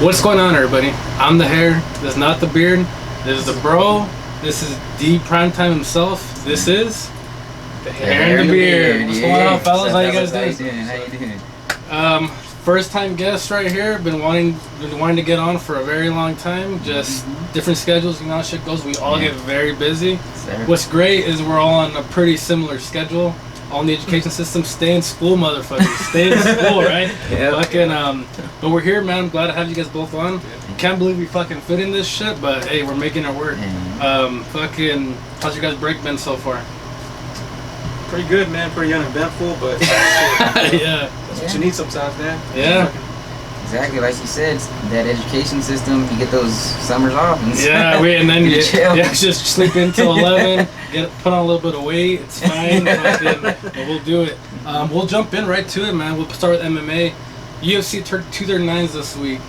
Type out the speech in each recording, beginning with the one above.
What's going on, everybody? I'm the hair. This is not the beard. This is the bro. This is D-PRIMETIME himself. This is the hair and the beard. What's going on, fellas? How you guys doing? How you doing? First time guest right here. Been wanting to get on for a very long time. Just different schedules, you know how shit goes. We all get very busy. What's great is we're all on a pretty similar schedule. All in the education system. Stay in school, motherfuckers. Stay in school, right? Fucking but we're here, man. I'm glad to have you guys both on. Can't believe we fucking fit in this shit, but hey, we're making it work. Fucking, how's your guys' break been so far? Pretty good, man. Pretty uneventful, but shit, yeah, that's what you need sometimes, man. Yeah. Exactly, like you said, that education system, you get those summers off. And and then you chill. just sleep in till 11, put on a little bit of weight, it's fine, but we'll do it. We'll jump in right to it, man. We'll start with MMA. UFC 239s this week.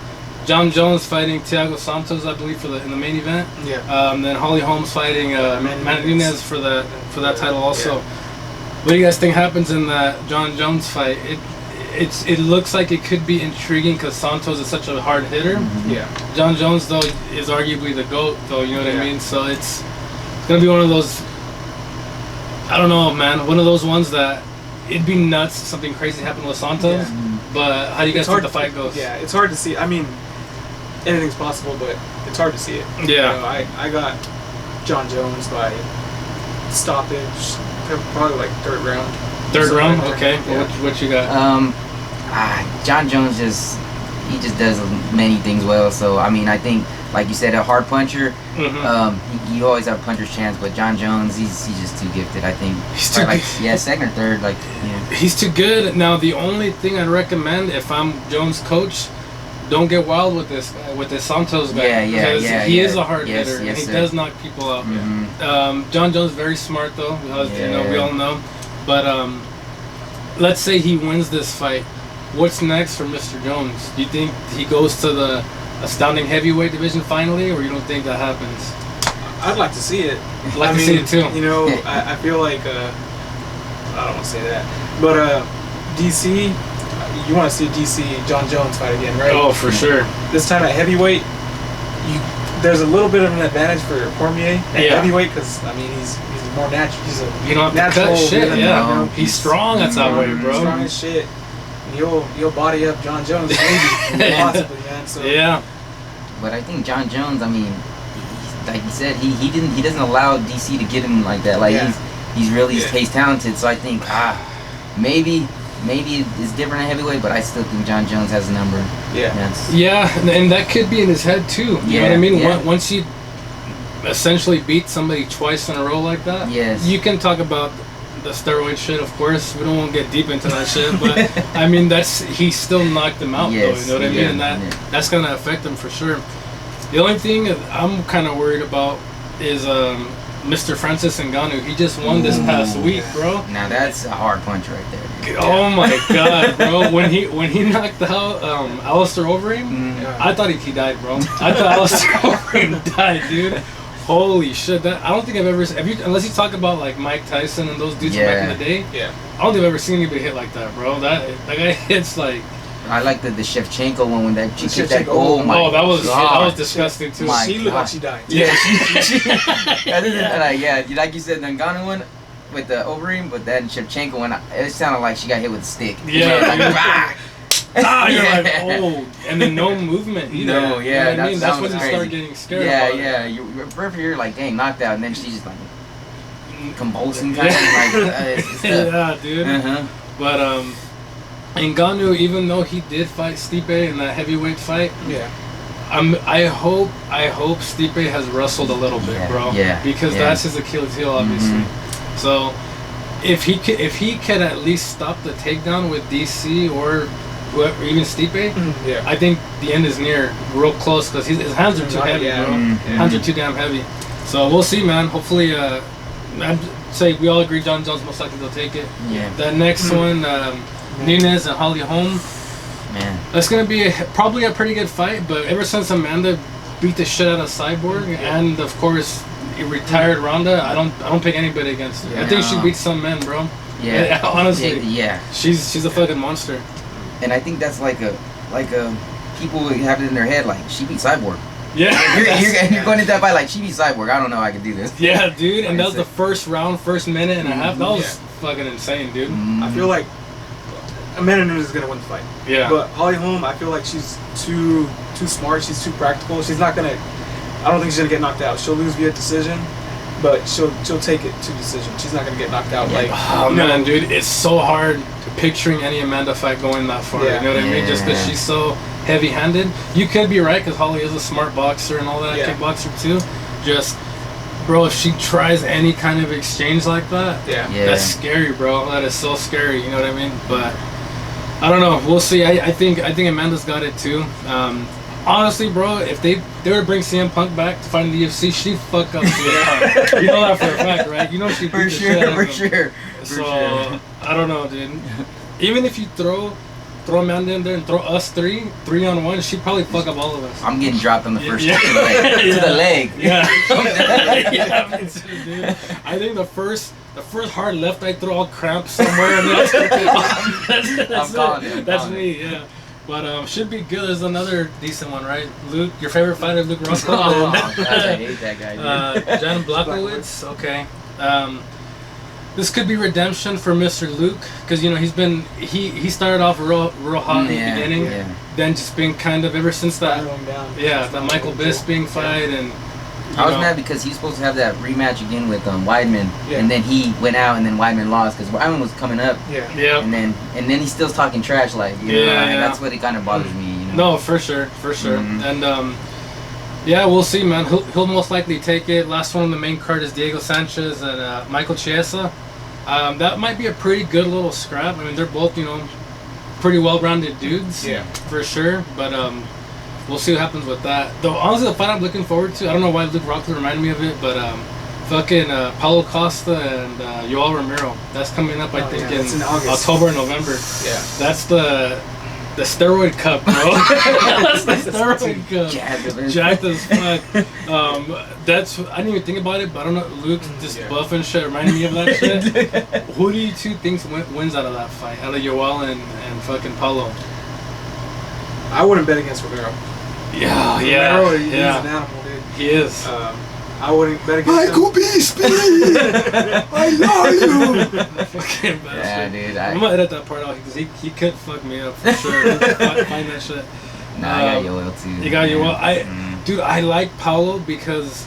John Jones fighting Thiago Santos, I believe, in the main event. Yeah. Then Holly Holmes fighting Amanda Nunes for that title also. Yeah. What do you guys think happens in that John Jones fight? It looks like it could be intriguing because Santos is such a hard hitter. Yeah. John Jones, though, is arguably the GOAT, though, you know what I mean? So it's going to be one of those, I don't know, man, one of those ones that it'd be nuts if something crazy happened with Santos. Yeah. But how do you guys think the fight goes? Yeah, it's hard to see. I mean, anything's possible, but it's hard to see it. Yeah. You know, I got John Jones by stoppage, probably like third round. Third round? Okay. Yeah. What you got? John Jones just does many things well. So I mean, I think, like you said, a hard puncher. You always have a puncher's chance, but John Jones, he's just too gifted. I think he's too good. Second or third, He's too good. Now the only thing I'd recommend if I'm Jones' coach, don't get wild with this Santos guy. Because he is a hard hitter and he does knock people out. John Jones very smart though. We all know. But let's say he wins this fight. What's next for Mr. Jones? Do you think he goes to the astounding heavyweight division finally, or you don't think that happens? I'd like to see it. To see it too. You know, I feel like I don't want to say that, but DC, you want to see DC John Jones fight again, right? Oh, for sure. This time at heavyweight, there's a little bit of an advantage for Cormier at heavyweight because I mean he's more natural. He's a natural shit. Yeah, he's strong. That's that way, bro. Strong as shit. You'll body up John Jones maybe possibly, man. So yeah. But I think John Jones, I mean, like you said, he doesn't allow DC to get him like that. Like he's really he's talented. So I think maybe it's different at heavyweight, but I still think John Jones has a number. Yeah, and that could be in his head too. You know what I mean? Once you essentially beat somebody twice in a row like that, you can talk about the steroid shit, of course. We don't want to get deep into that shit, but I mean, he still knocked him out though, you know what I mean? And that's going to affect him for sure. The only thing I'm kind of worried about is Mr. Francis Ngannou. He just won this past week, bro. Now that's a hard punch right there. Oh my god, bro. When he knocked out Alistair Overeem, I thought he died, bro. I thought Alistair Overeem died, dude. Holy shit! I don't think I've ever unless you talk about like Mike Tyson and those dudes from back in the day. Yeah. I don't think I've ever seen anybody hit like that, bro. That guy hits like. I like the Shevchenko one when that she kicked that. Oh my! Oh, that was disgusting too. She looked like she died. Yeah. Like you said, the Ngannou one with the Overeem, but that Shevchenko one, it sounded like she got hit with a stick. Yeah. You're like, oh, and then no movement either. No, you know what I mean? That's when you start getting scared. Yeah. You're like, dang, knocked out, and then she's just like convulsing kind of like. Yeah, dude. But Ngannou, even though he did fight Stipe in that heavyweight fight, I hope Stipe has wrestled a little bit, bro. Because that's his Achilles heel, obviously. So if he can at least stop the takedown with DC or whoever, even Stipe, I think the end is near, real close, because his hands are too heavy, bro. Hands are too damn heavy. So we'll see, man. Hopefully, I'd say we all agree John Jones most likely will take it. The next one, Nunes and Holly Holm. Man, that's gonna be probably a pretty good fight. But ever since Amanda beat the shit out of Cyborg, and of course retired Ronda, I don't pick anybody against her. I think she beats some men, bro. Honestly. Yeah. She's a fucking monster. And I think that's like a people have it in their head like she beat Cyborg. Yeah. You're going into that fight like she beat Cyborg. I don't know how I can do this. Yeah, dude. And that was the first round, first minute and a half. That was fucking insane, dude. I feel like Amanda Nunes is gonna win the fight. Yeah. But Holly Holm, I feel like she's too smart. She's too practical. She's not gonna. I don't think she's gonna get knocked out. She'll lose via decision, but she'll take it to decision. She's not gonna get knocked out. Like, man, dude, it's so hard picturing any Amanda fight going that far. Yeah. You know what I mean? Just because she's so heavy-handed. You could be right because Holly is a smart boxer and all that, kickboxer too. Just, bro, if she tries any kind of exchange like that, that's scary, bro. That is so scary. You know what I mean? But I don't know. We'll see. I think Amanda's got it too. Honestly, bro, if they were to bring CM Punk back to fight in the UFC, she'd fuck up CM Punk. You know that for a fact, right? You know she'd beat the shit out of him. So I don't know, dude. Even if you throw Amanda in there and throw us 3-on-1, she'd probably fuck up all of us. I'm getting dropped on the first to the leg. Yeah. Yeah, me too, dude. I think the first hard left I throw, I'll cramp somewhere and that's me, yeah. But should be good. There's another decent one, right? Luke, your favorite fighter, Luke Russell. Oh, God, I hate that guy, dude. Jan Blachowicz. Okay. This could be redemption for Mr. Luke because you know he started off real hot in the beginning, then just been kind of ever since that that Michael Bisping fight and. I was mad because he was supposed to have that rematch again with Weidman, and then he went out, and then Weidman lost because Weidman was coming up. And then he's still talking trash, like that's what it kind of bothers me. You know? No, for sure. And we'll see, man. He'll most likely take it. Last one on the main card is Diego Sanchez and Michael Chiesa. That might be a pretty good little scrap. I mean, they're both pretty well-rounded dudes, for sure. But we'll see what happens with that. Though honestly, the fight I'm looking forward to, I don't know why Luke Rockler reminded me of it, but fucking Paulo Costa and Yoel Romero. That's coming up, I think, in October and November. Yeah. That's the steroid cup, bro. That's the steroid cup. Jacked as fuck. I didn't even think about it, but I don't know. Luke just buff and shit reminded me of that shit. Who do you two think wins out of that fight? Out of Yoel and fucking Paulo? I wouldn't bet against Romero. Romero, he's an animal, dude. He is. I wouldn't bet against Michael Bisping! I love you! Fucking bastard. Yeah, dude. I'm gonna edit that part out because he could fuck me up for sure. Find that shit. Nah, I got Yoel too. You got Yoel. Dude, I like Paulo because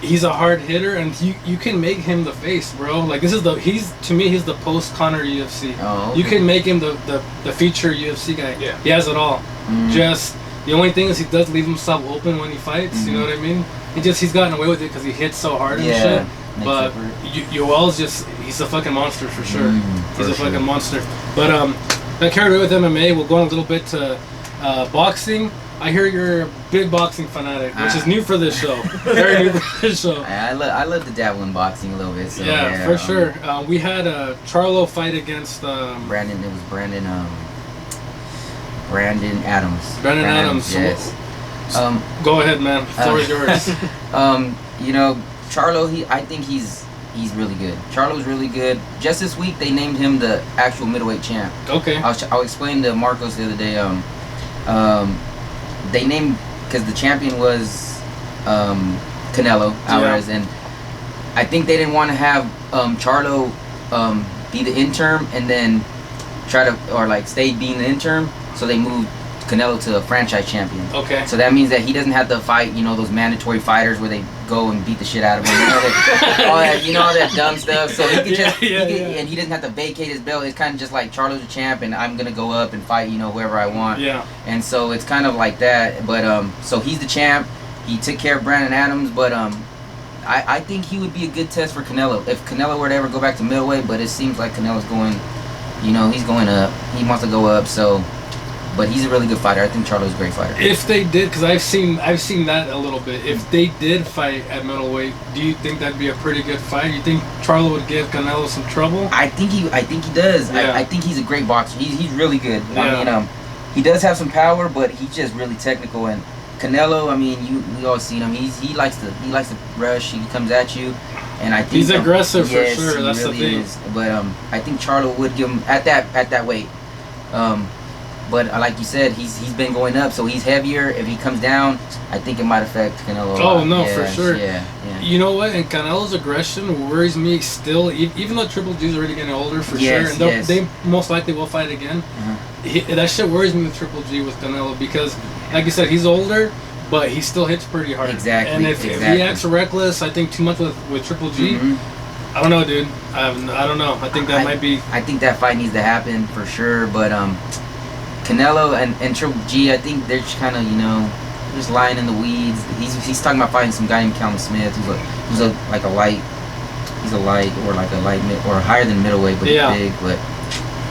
he's a hard hitter and you can make him the face, bro. Like he's the post Conor UFC. Oh, okay. You can make him the feature UFC guy. Yeah. He has it all. Just the only thing is he does leave himself open when he fights. You know what I mean? He's gotten away with it because he hits so hard and shit. But Yoel's he's a fucking monster for sure. He's a fucking monster. But got carried away with MMA. We'll go on a little bit to boxing. I hear you're a big boxing fanatic, which is new for this show. Very new for this show. I love to dabble in boxing a little bit. So, for sure. We had a Charlo fight against Brandon. It was Brandon Adams. Brandon Adams. Yes. Go ahead, man. The floor is yours. Charlo. I think he's really good. Charlo's really good. Just this week, they named him the actual middleweight champ. Okay. I'll explain to Marcos the other day. They named because the champion was Canelo Alvarez, and I think they didn't want to have Charlo be the interim and then stay being the interim, so they moved Canelo to a franchise champion. Okay. So that means that he doesn't have to fight, those mandatory fighters where they go and beat the shit out of him. All that dumb stuff. So he could and he doesn't have to vacate his belt. It's kind of just like Charlo's a champ, and I'm gonna go up and fight, whoever I want. Yeah. And so it's kind of like that. But so he's the champ. He took care of Brandon Adams, but I think he would be a good test for Canelo if Canelo were to ever go back to middleweight. But it seems like Canelo's going, he's going up. He wants to go up. So. But he's a really good fighter. I think Charlo's a great fighter. If they did, because I've seen that a little bit. If they did fight at middleweight, do you think that'd be a pretty good fight? You think Charlo would give Canelo some trouble? I think he does. Yeah. I think he's a great boxer. He's really good. Yeah. I mean, he does have some power, but he's just really technical. And Canelo, I mean, we all seen him. He likes to rush. He comes at you, and I think he's aggressive for sure. That's really the thing. Is. But I think Charlo would give him at that weight. But like you said, he's been going up, so he's heavier. If he comes down, I think it might affect Canelo. Oh no, for sure. Yeah. You know what? And Canelo's aggression worries me still, even though Triple G's already getting older for sure, and they most likely will fight again. That shit worries me with Triple G with Canelo because, like you said, he's older, but he still hits pretty hard. Exactly. And if he acts reckless, I think too much with Triple G. I don't know, dude. I don't know. I think that might be. I think that fight needs to happen for sure, but Canelo and Triple G, I think they're just kind of, just lying in the weeds. He's talking about fighting some guy named Callum Smith, who's a light, or like a light mid, or higher than middleweight, but he's big. But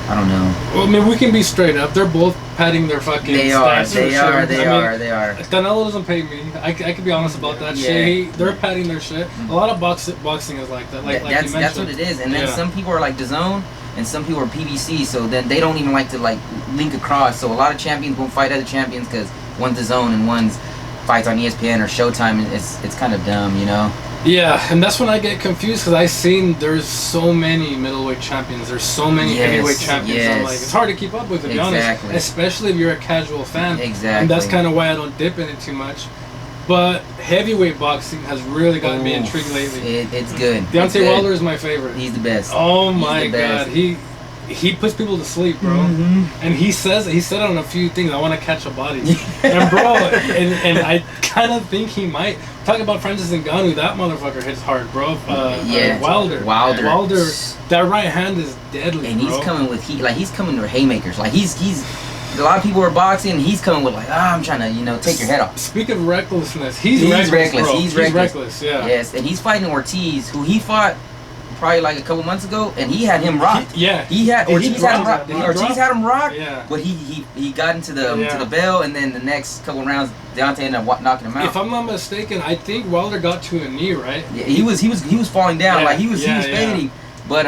I don't know. Well, I mean, we can be straight up. They're both padding their fucking. They are. Canelo doesn't pay me. I could be honest about that shit. They're padding their shit. A lot of boxing is like that. Like you mentioned. That's what it is. And then some people are like DAZN. And some people are PBC, so then they don't even like to link across. So a lot of champions won't fight other champions because one's DAZN and one's fights on ESPN or Showtime. And it's kind of dumb, Yeah, and that's when I get confused because I seen there's so many middleweight champions. There's so many heavyweight champions. I'm like, it's hard to keep up with, to be honest. Especially if you're a casual fan. Exactly. And that's kind of why I don't dip in it too much. But heavyweight boxing has really gotten me intrigued lately. It's good. Deontay Wilder is my favorite. He's the best. Oh my god, he puts people to sleep, bro. And he said on a few things, I want to catch a body. And bro, and I kind of think he might. Talk about Francis Ngannou, that motherfucker hits hard, bro. Wilder, that right hand is deadly, and he's coming with heat. Like he's coming with haymakers. Like he's. A lot of people are boxing. He's coming with I'm trying to take your head off. Speak of recklessness, he's reckless. Bro. He's reckless. Yeah. Yes, and he's fighting Ortiz, who he fought probably like a couple months ago, and he had him rocked. Ortiz had him rocked. Yeah. But he got into the bell, and then the next couple rounds, Deontay ended up knocking him out. If I'm not mistaken, I think Wilder got to a knee, right? Yeah, he was falling down like he was fading, but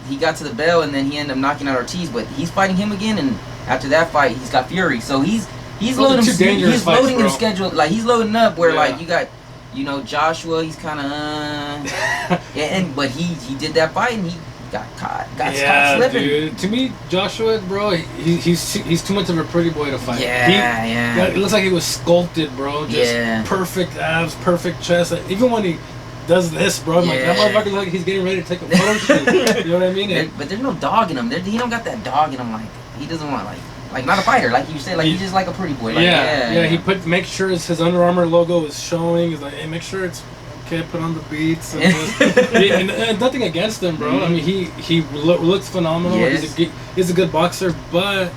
he got to the bell, and then he ended up knocking out Ortiz. But he's fighting him again, and after that fight, he's got Fury. So he's loading him. He's loading him schedule. Like he's loading up where like you got, Joshua. He's kind of but he did that fight and he got caught slipping. Dude. To me, Joshua, bro, he's too much of a pretty boy to fight. It looks like he was sculpted, bro. Just perfect abs, perfect chest. Even when he does this, bro, I'm like, that motherfucker's like he's getting ready to take a photo shoot. You know what I mean? But there's no dog in him. He don't got that dog in him. Like he doesn't want like not a fighter, like you say. Like he's just like a pretty boy. Like, he make sure his Under Armour logo is showing. He's like, hey, make sure it's okay. Put on the beats. And, and nothing against him, bro. I mean, he looks phenomenal. Yes. He's a good boxer, but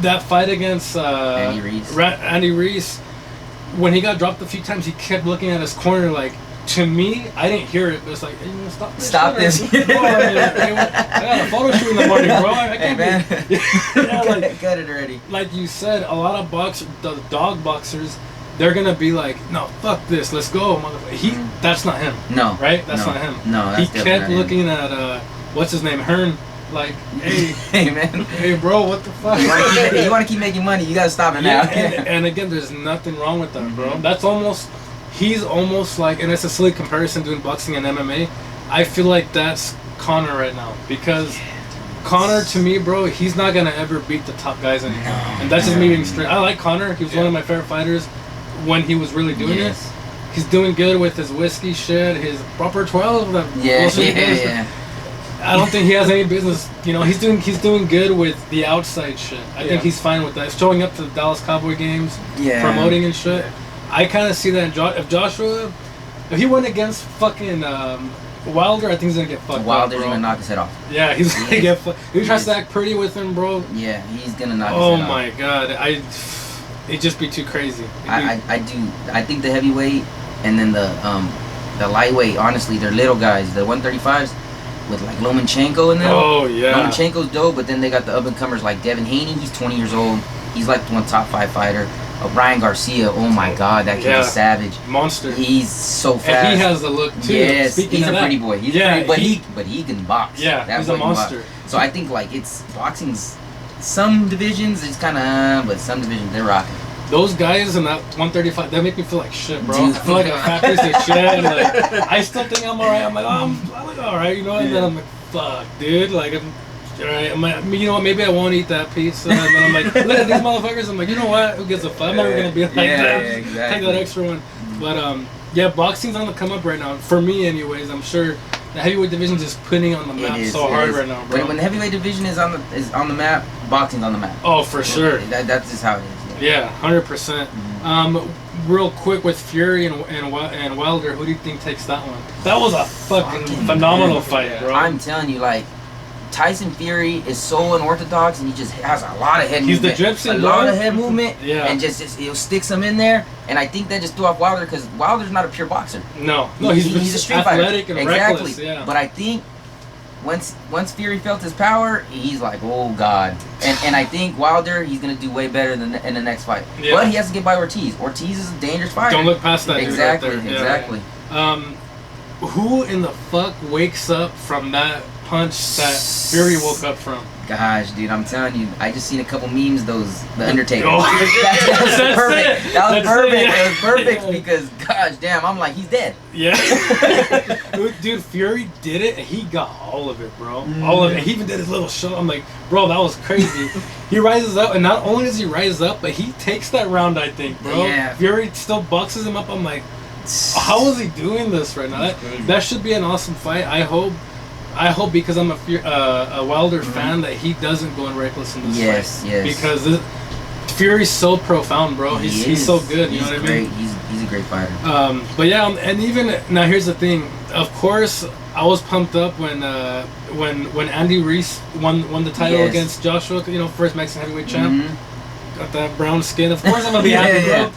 that fight against Andy Reese, when he got dropped a few times, he kept looking at his corner like. To me, I didn't hear it, but it's like, hey, stop this. Bro, I got a photo shoot in the morning, bro. I can't cut it already. Like you said, a lot of the dog boxers, they're gonna be like, no, fuck this, let's go, motherfucker. That's not him. No. Right? That's not him. No, that's he kept looking at, what's his name, Hearn. Like, hey man, hey bro, what the fuck? You want to keep making money, you gotta stop it now. And again, there's nothing wrong with that, bro. That's he's almost like, and it's a silly comparison doing boxing and MMA. I feel like that's Conor right now because Conor, to me, bro, he's not gonna ever beat the top guys anymore. And that's just me being straight. I like Conor. He was one of my favorite fighters when he was really doing it. He's doing good with his whiskey shit, his proper 12. I don't think he has any business. He's doing good with the outside shit. I think he's fine with that. Showing up to the Dallas Cowboy games, promoting and shit. I kind of see that if Joshua, if he went against fucking Wilder, I think he's gonna get fucked. Wilder's gonna knock his head off. Yeah, he's gonna get fucked. If he tries to act pretty with him, bro. Yeah, he's gonna knock his head off. Oh my god, it'd just be too crazy. I think the heavyweight and then the lightweight. Honestly, they're little guys. The 135s with like Lomachenko in them. Oh yeah. Lomachenko's dope, but then they got the up and comers like Devin Haney. He's 20 years old. He's like one top 5 fighter. Ryan Garcia, oh my god, that kid is savage. Monster. He's so fast. And he has the look too. Yes, he's a pretty boy. He's pretty, but he can box. Yeah, he's a monster. So I think like boxing's some divisions it's kind of, but some divisions they're rocking. Those guys in that 135, they make me feel like shit, bro. Dude. I feel like a fat piece of shit. And like, I still think I'm alright. I'm like, I look alright, And then I'm like, fuck, dude. Like, Right, I'm like, you know what? Maybe I won't eat that pizza. And then I'm like, look at these motherfuckers. I'm like, you know what? Who gives a fuck? I'm never gonna be like that. Yeah, exactly. Take that extra one. But yeah, boxing's on the come up right now. For me, anyways. I'm sure the heavyweight division's just putting on the map so hard right now, bro. When the heavyweight division is on the map, boxing's on the map. Oh, for sure. That's just how it is. Yeah, 100%. Real quick with Fury and Wilder, who do you think takes that one? That was a fucking phenomenal fight, bro. I'm telling you, like, Tyson Fury is so unorthodox, and he just has a lot of head movement. He's the gypsy, a lot of head movement, yeah. And just he'll stick some in there. And I think that just threw off Wilder because Wilder's not a pure boxer. No, he's a street athletic fighter. And exactly. Reckless, yeah. But I think once Fury felt his power, he's like, oh god. And I think Wilder, he's gonna do way better than in the next fight. Yeah. But he has to get by Ortiz. Ortiz is a dangerous fighter. Don't look past that. Exactly. Dude right there. Exactly. Yeah. Who in the fuck wakes up from that punch that Fury woke up from? Gosh, dude, I'm telling you, I just seen a couple memes. The Undertaker. Oh, that was perfect. That was perfect. It was perfect Yeah. because, gosh, damn, I'm like, he's dead. Yeah. Dude, Fury did it, and he got all of it, bro. All of it. He even did his little show. I'm like, bro, that was crazy. He rises up, and not only does he rise up, but he takes that round, I think, bro. Yeah. Fury still boxes him up. I'm like, how is he doing this right now? That should be an awesome fight. I hope because I'm a Wilder fan that he doesn't go in reckless in this fight. Yes. Because Fury's so profound, bro. He's so good. You know what I mean? He's a great fighter. But yeah, and even now, here's the thing. Of course, I was pumped up when Andy Ruiz won the title against Joshua. You know, first Mexican heavyweight champ. Got that brown skin. Of course, I'm gonna be happy, bro.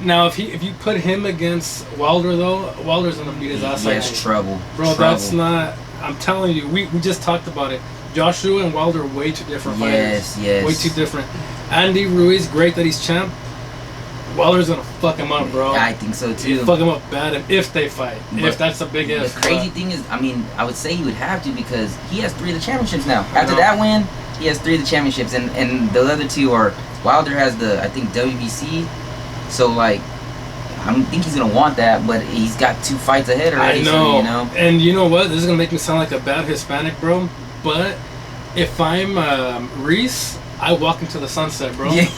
Now, if you put him against Wilder, though, Wilder's gonna beat his ass. Yes, trouble. Bro, that's not. I'm telling you, we just talked about it. Joshua and Wilder are way too different fighters. Yes. Way too different. Andy Ruiz, great that he's champ. Wilder's gonna fuck him up, bro. Yeah, I think so too. He'll fuck him up bad if they fight. If that's a big if. The crazy thing is, I mean, I would say he would have to because he has 3 of the championships now. After that win, he has 3 of the championships, and the other 2 are Wilder has I think WBC. So like, I don't think he's gonna want that, but he's got 2 fights ahead already. I know. So, you know. And you know what? This is gonna make me sound like a bad Hispanic, bro. But if I'm Reese, I walk into the sunset, bro. Yeah.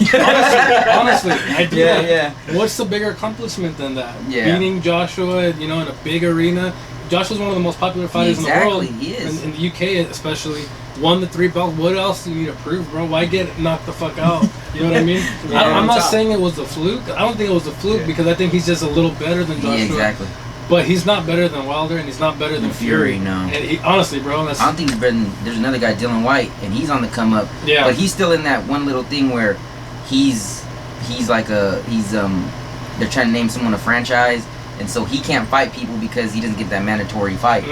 Honestly, I do. Yeah. What's the bigger accomplishment than that? Yeah. Beating Joshua, you know, in a big arena. Joshua's one of the most popular fighters in the world. He is. In the UK, especially. Won the 3 belts. What else do you need to prove, bro? Why get knocked the fuck out? You know what I mean? I'm not saying it was a fluke. I don't think it was a fluke because I think he's just a little better than Joshua. Yeah, exactly. But he's not better than Wilder, and he's not better than Fury. No. And he, honestly, bro, I don't think he's better than. There's another guy, Dylan White, and he's on the come up. Yeah. But he's still in that one little thing where he's like they're trying to name someone a franchise, and so he can't fight people because he doesn't get that mandatory fight.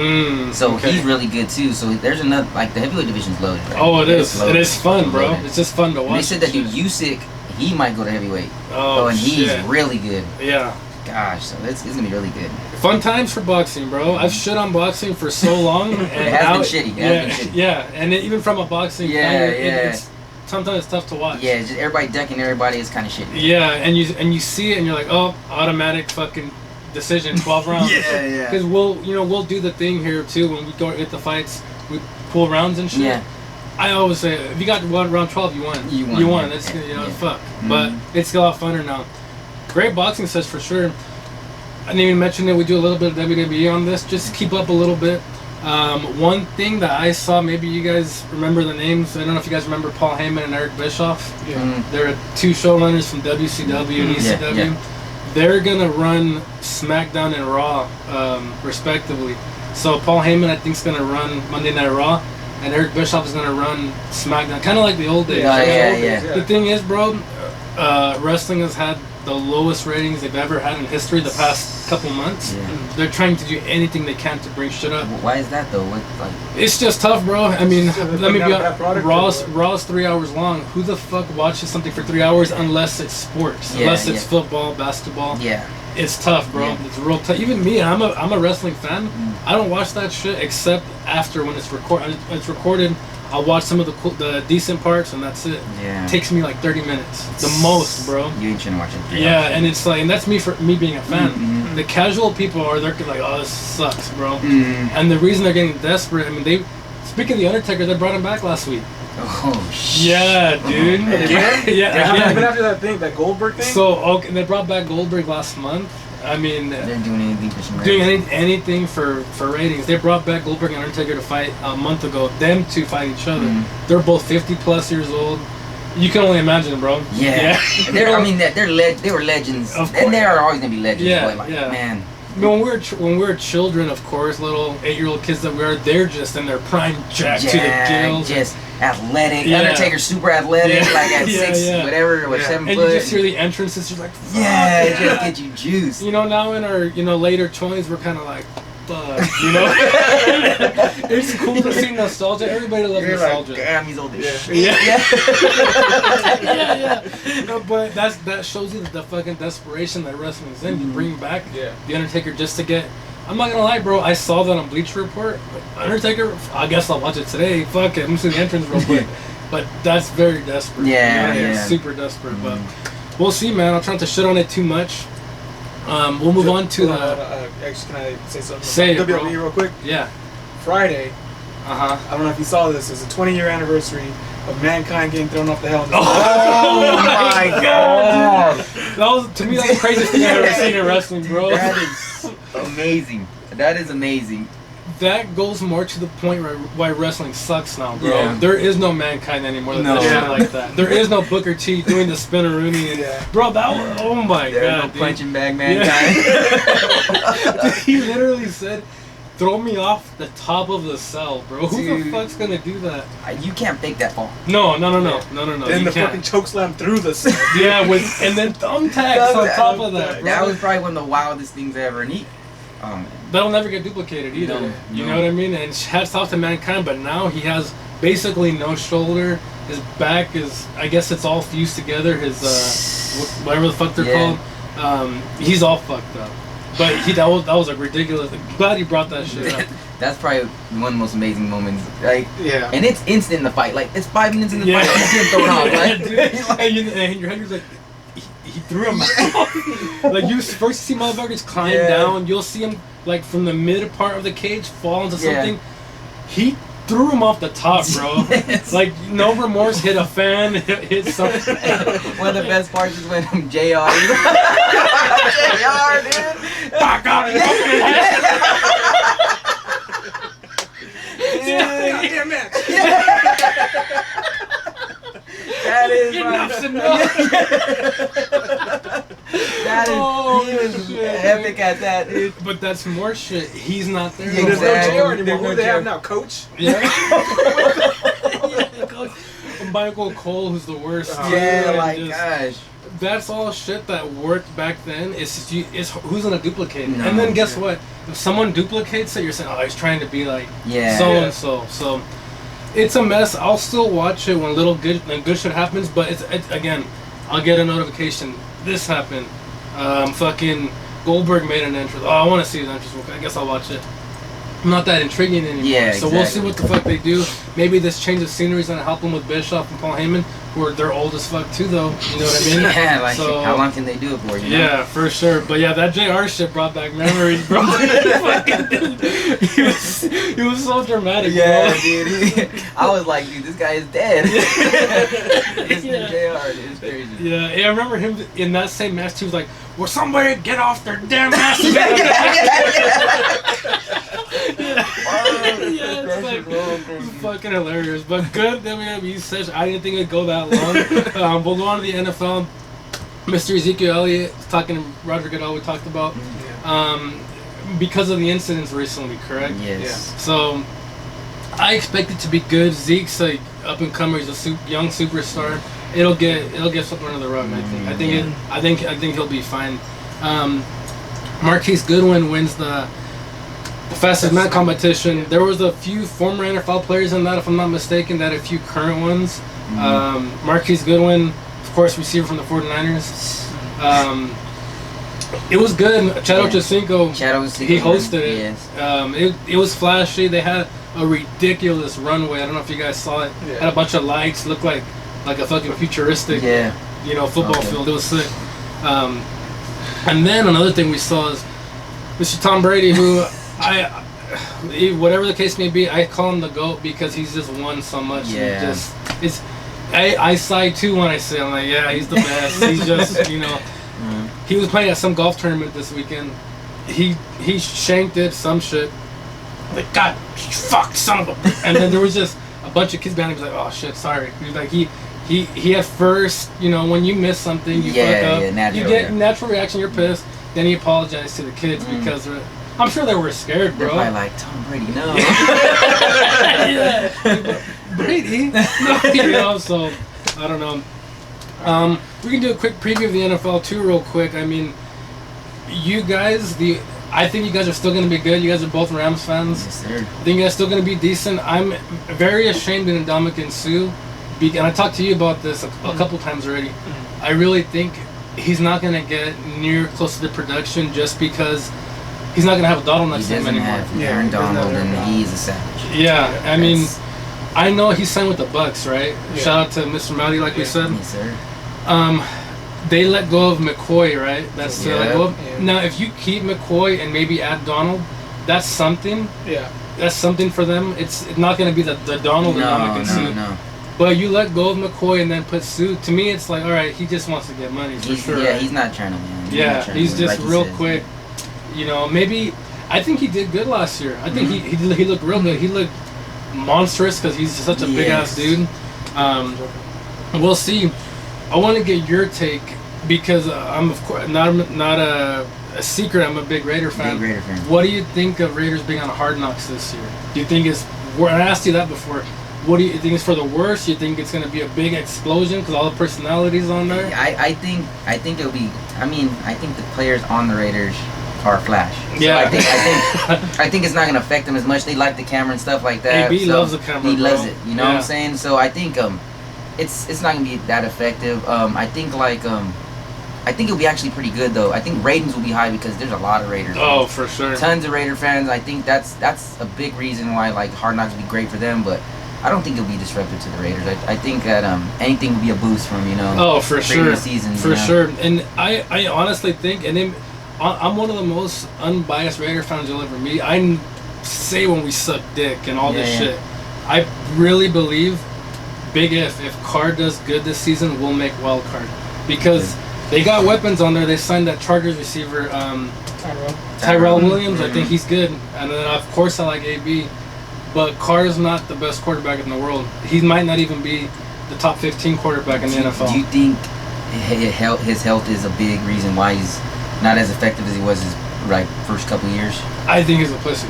So he's really good too. So there's another, like, the heavyweight division's loaded. Right? Oh, it is. It is fun, bro. Loaded. It's just fun to watch. And they said that dude Usyk, he might go to heavyweight. Oh, and he's really good. Yeah. Gosh, so it's gonna be really good. Fun times for boxing, bro. I've shit on boxing for so long. And it has been shitty. Yeah, and even from a boxing fan, it's sometimes it's tough to watch. Yeah, just everybody decking everybody is kind of shitty. Yeah, and you see it and you're like, oh, automatic fucking decision, 12 rounds. Yeah. Because we'll do the thing here too when we go hit the fights, we pull rounds and shit. Yeah. I always say, if you got round 12, you won. You won. That's fuck. But it's a lot funner now. Great boxing sets for sure. I didn't even mention that we do a little bit of WWE on this. Just keep up a little bit. One thing that I saw, maybe you guys remember the names. I don't know if you guys remember Paul Heyman and Eric Bischoff. They're 2 showrunners from WCW and ECW. Yeah. They're gonna run SmackDown and Raw, respectively. So Paul Heyman, I think, is gonna run Monday Night Raw, and Eric Bischoff is gonna run SmackDown, kind of like the old days. Yeah. The thing is, bro, wrestling has had the lowest ratings they've ever had in history the past couple months. Yeah. They're trying to do anything they can to bring shit up. Why is that though? It's just tough, bro. I mean, let me be honest. Raw's 3 hours long. Who the fuck watches something for 3 hours unless it's sports? Unless it's football, basketball. Yeah. It's tough, bro. Yeah. It's real tough. Even me, I'm a wrestling fan. I don't watch that shit except after when it's recorded. I'll watch some of the decent parts, and that's it. Yeah. It takes me like 30 minutes. The most, bro. You ain't trying to watch it. Yeah, and it's like, and that's me being a fan. The casual people they're like, oh, this sucks, bro. And the reason they're getting desperate, I mean, Speaking of the Undertaker, they brought him back last week. Oh shit. Yeah, dude. Yeah. Even after that thing, that Goldberg thing. So okay, they brought back Goldberg last month. I mean, they're doing anything for some ratings. Doing anything for ratings. They brought back Goldberg and Undertaker to fight a month ago. Them two fight each other. Mm-hmm. They're both 50+ years old. You can only imagine, bro. Yeah. They were legends, and they are always gonna be legends. Yeah, boy. Man. When we're children, of course, little 8-year-old kids that we are, they're just in their prime, jacked to the gills, just athletic. Yeah. Undertaker super athletic, like at 6 whatever or 7 and foot. you just hear the entrances, you're like, fuck, it just gets you juice. You know, now in our later 20s, we're kind of like, fuck, you know. It's cool to see nostalgia. Everybody loves nostalgia. Like, damn, he's old as shit. Yeah. No, but that shows you the fucking desperation that wrestling's in. You bring back the Undertaker just to get. I'm not gonna lie, bro. I saw that on Bleacher Report. Undertaker. I guess I'll watch it today. Fuck it. I'm gonna see the entrance real quick. But that's very desperate. Yeah. Super desperate. But we'll see, man. I'll try not to shit on it too much. We'll move on to the. Actually, can I say something? Say it, WWE real quick. Yeah. Friday. I don't know if you saw this. It's a 20-year anniversary of Mankind getting thrown off the Hell in a Cell. Oh my god! That was, to me, that's the craziest thing I've ever seen in wrestling, bro. That is amazing. That is amazing. That goes more to the point why wrestling sucks now, bro. Yeah. There is no Mankind anymore that does shit like that. There is no Booker T doing the spinneroonie. Bro, that was, oh my god, no punching bag Mankind. Dude, he literally said, throw me off the top of the cell, bro. Who the fuck's gonna do that? You can't fake that fall. No. Then the fucking chokeslam through the cell. And then thumbtacks on top of that, bro. That was probably one of the wildest things ever. And that'll never get duplicated either. You know what I mean? And hats off to Mankind, but now he has basically no shoulder. His back is, I guess it's all fused together. His, whatever the fuck they're called. He's all fucked up. But that was a ridiculous. Glad he brought that shit up. That's probably one of the most amazing moments. Like, and it's instant in the fight. Like, it's 5 minutes in the fight. He's getting thrown off. Like, and your head is like, he threw him out. Like, you first see motherfuckers climb down. You'll see him like from the mid part of the cage fall into something. He threw him off the top, bro. Like, no remorse. Hit a fan. Hit something. One of the best parts is when JR. JR, dude. Back out of Damn man. That is That is he was epic at that, dude. But that's more shit. He's not there. There's no JR anymore. Who do they have now? Coach? Coach. Michael Cole, who's the worst. Gosh. That's all shit that worked back then. It's who's gonna duplicate it? And then guess what? If someone duplicates it, you're saying, oh, he's trying to be like so and so. So it's a mess. I'll still watch it when good shit happens, but it's again, I'll get a notification. This happened. Fucking Goldberg made an entrance. Oh, I want to see his entrance. I guess I'll watch it. I'm not that intriguing anymore. So we'll see what the fuck they do. Maybe this change of scenery is gonna help them with Bischoff and Paul Heyman, who they're old as fuck too, though. You know what I mean? Yeah, like how long can they do it for? You know? Yeah, for sure. But yeah, that JR shit brought back memories, bro. he was so dramatic, bro. Dude. I was like, dude, this guy is dead. This JR, dude, it's crazy. Yeah, I remember him in that same match. He was like, "Will somebody get off their damn ass?" It's fucking hilarious, but good WWE session. I didn't think it'd go that long. We'll go on to the NFL. Mr. Ezekiel Elliott talking to Roger Goodell. We talked about because of the incidents recently, correct? Yes. So I expect it to be good. Zeke's like up and comer. He's a young superstar. It'll get something under the rug. I think he'll be fine. Marquise Goodwin wins the fastest man competition. There was a few former NFL players in that, if I'm not mistaken. That a few current ones. Marquise Goodwin, of course, receiver from the 49ers. It was good. Chad Ochocinco, he hosted it. Yes. It was flashy. They had a ridiculous runway. I don't know if you guys saw it. Had a bunch of lights. Looked like a fucking futuristic, football field. It was sick. And then another thing we saw is Mr. Tom Brady, who whatever the case may be, I call him the GOAT because he's just won so much. Yeah. I sigh too when I say, I'm like, yeah, he's the best. He's just, he was playing at some golf tournament this weekend. He shanked it, some shit. Like, God, fuck, son of a... And then there was just a bunch of kids behind him. He was like, oh shit, sorry. He was like, he at first, when you miss something, you fuck up. You get natural reaction, you're pissed. Then he apologized to the kids because I'm sure they were scared, bro. They're probably like, Tom Brady, no. Brady? No, so, I don't know. We can do a quick preview of the NFL too real quick. I mean, you guys, I think you guys are still going to be good. You guys are both Rams fans. Yes, sir. I think you guys are still going to be decent. I'm very ashamed in Ndamukong Suh, and I talked to you about this a couple times already. I really think he's not going to get near close to the production just because he's not going to have a Donald next to him anymore. Aaron Donald, and he's a savage. Yeah, I mean, I know he signed with the Bucks, right? Yeah. Shout out to Mr. Mowdy, like we said. Yes, sir. They let go of McCoy, right? That's let go of. Yeah. Now, if you keep McCoy and maybe add Donald, that's something. Yeah. That's something for them. It's not going to be the Donald and Ndamukong Suh. No. But you let go of McCoy and then put Suh. To me, it's like, all right, he just wants to get money for sure. Yeah, he's not trying to win. He's just like real quick. Maybe I think he did good last year. I think he looked real good. He looked monstrous because he's such a big ass dude. We'll see. I want to get your take because I'm of course not a secret. I'm a big Raider fan. What do you think of Raiders being on Hard Knocks this year? Do you think it's? I asked you that before. What do you think it's for the worst? You think it's going to be a big explosion because all the personalities on there? I think it'll be. I think the players on the Raiders are flash. Yeah. So I think it's not going to affect them as much. They like the camera and stuff like that. AB loves the camera. He loves it. You know what I'm saying? So I think it's not going to be that effective. I think it'll be actually pretty good though. I think ratings will be high because there's a lot of Raiders. Oh, for sure. Tons of Raider fans. I think that's a big reason why Hard Knocks would be great for them, but I don't think it'll be disruptive to the Raiders. I think that anything will be a boost from Oh, for sure. Season, for sure. And I honestly think, and I'm one of the most unbiased Raider fans you'll ever meet. I say when we suck dick and all this shit. I really believe, big if Carr does good this season, we'll make wild card because they got weapons on there. They signed that Chargers receiver, Tyrell Williams. I think he's good, and then of course I like AB. But Carr's not the best quarterback in the world. He might not even be the top 15 quarterback in the NFL. Do you think his health is a big reason why he's not as effective as he was his first couple of years? I think he's a pussy.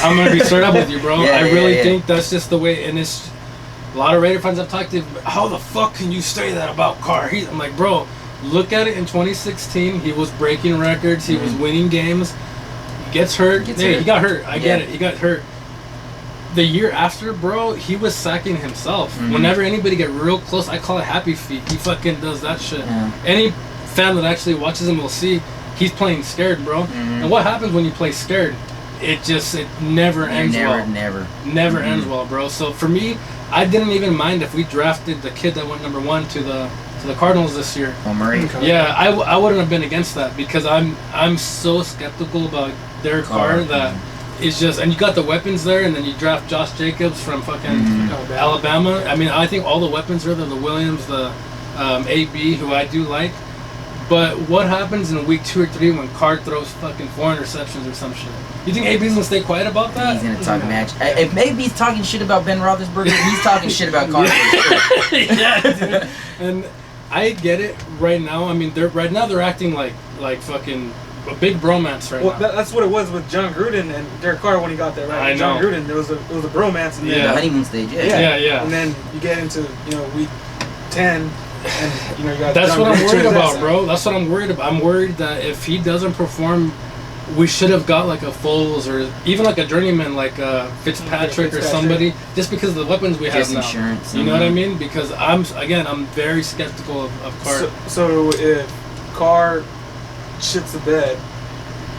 I'm gonna be straight up with you, bro. I really think that's just the way. And it's a lot of Raider fans I've talked to. How the fuck can you say that about Carr? I'm like, bro, look at it. In 2016, he was breaking records. He was winning games. He gets hurt. He got hurt. I get it. He got hurt. The year after, bro, he was sacking himself. Whenever anybody get real close, I call it happy feet. He fucking does that shit. Any fan that actually watches him will see he's playing scared, bro. And what happens when you play scared? It never ends well. Never ends well, bro. So for me, I didn't even mind if we drafted the kid that went number 1 to the Cardinals this year. Oh, Murray. Yeah, I wouldn't have been against that because I'm so skeptical about Derek Carr that. It's just, and you got the weapons there, and then you draft Josh Jacobs from fucking Alabama. I mean, I think all the weapons are there, the Williams, the AB, who I do like. But what happens in week 2 or 3 when Carr throws fucking 4 interceptions or some shit? You think AB's gonna stay quiet about that? He's gonna talk match. If maybe he's talking shit about Ben Roethlisberger, he's talking shit about Carr. Yeah, dude. And I get it right now. I mean, they're acting like fucking a big bromance right now. That's what it was with John Gruden and Derek Carr when he got there, right? John Gruden, it was a bromance, and then the honeymoon stage. Yeah. And then you get into week 10, and you got. That's John what Gruden I'm worried about, bro. That's what I'm worried about. I'm worried that if he doesn't perform, we should have got like a Foles or even like a journeyman, like a Fitzpatrick or somebody, just because of the weapons we have now. Insurance. You know what I mean? Because I'm very skeptical of Carr. So if Carr shits the bed,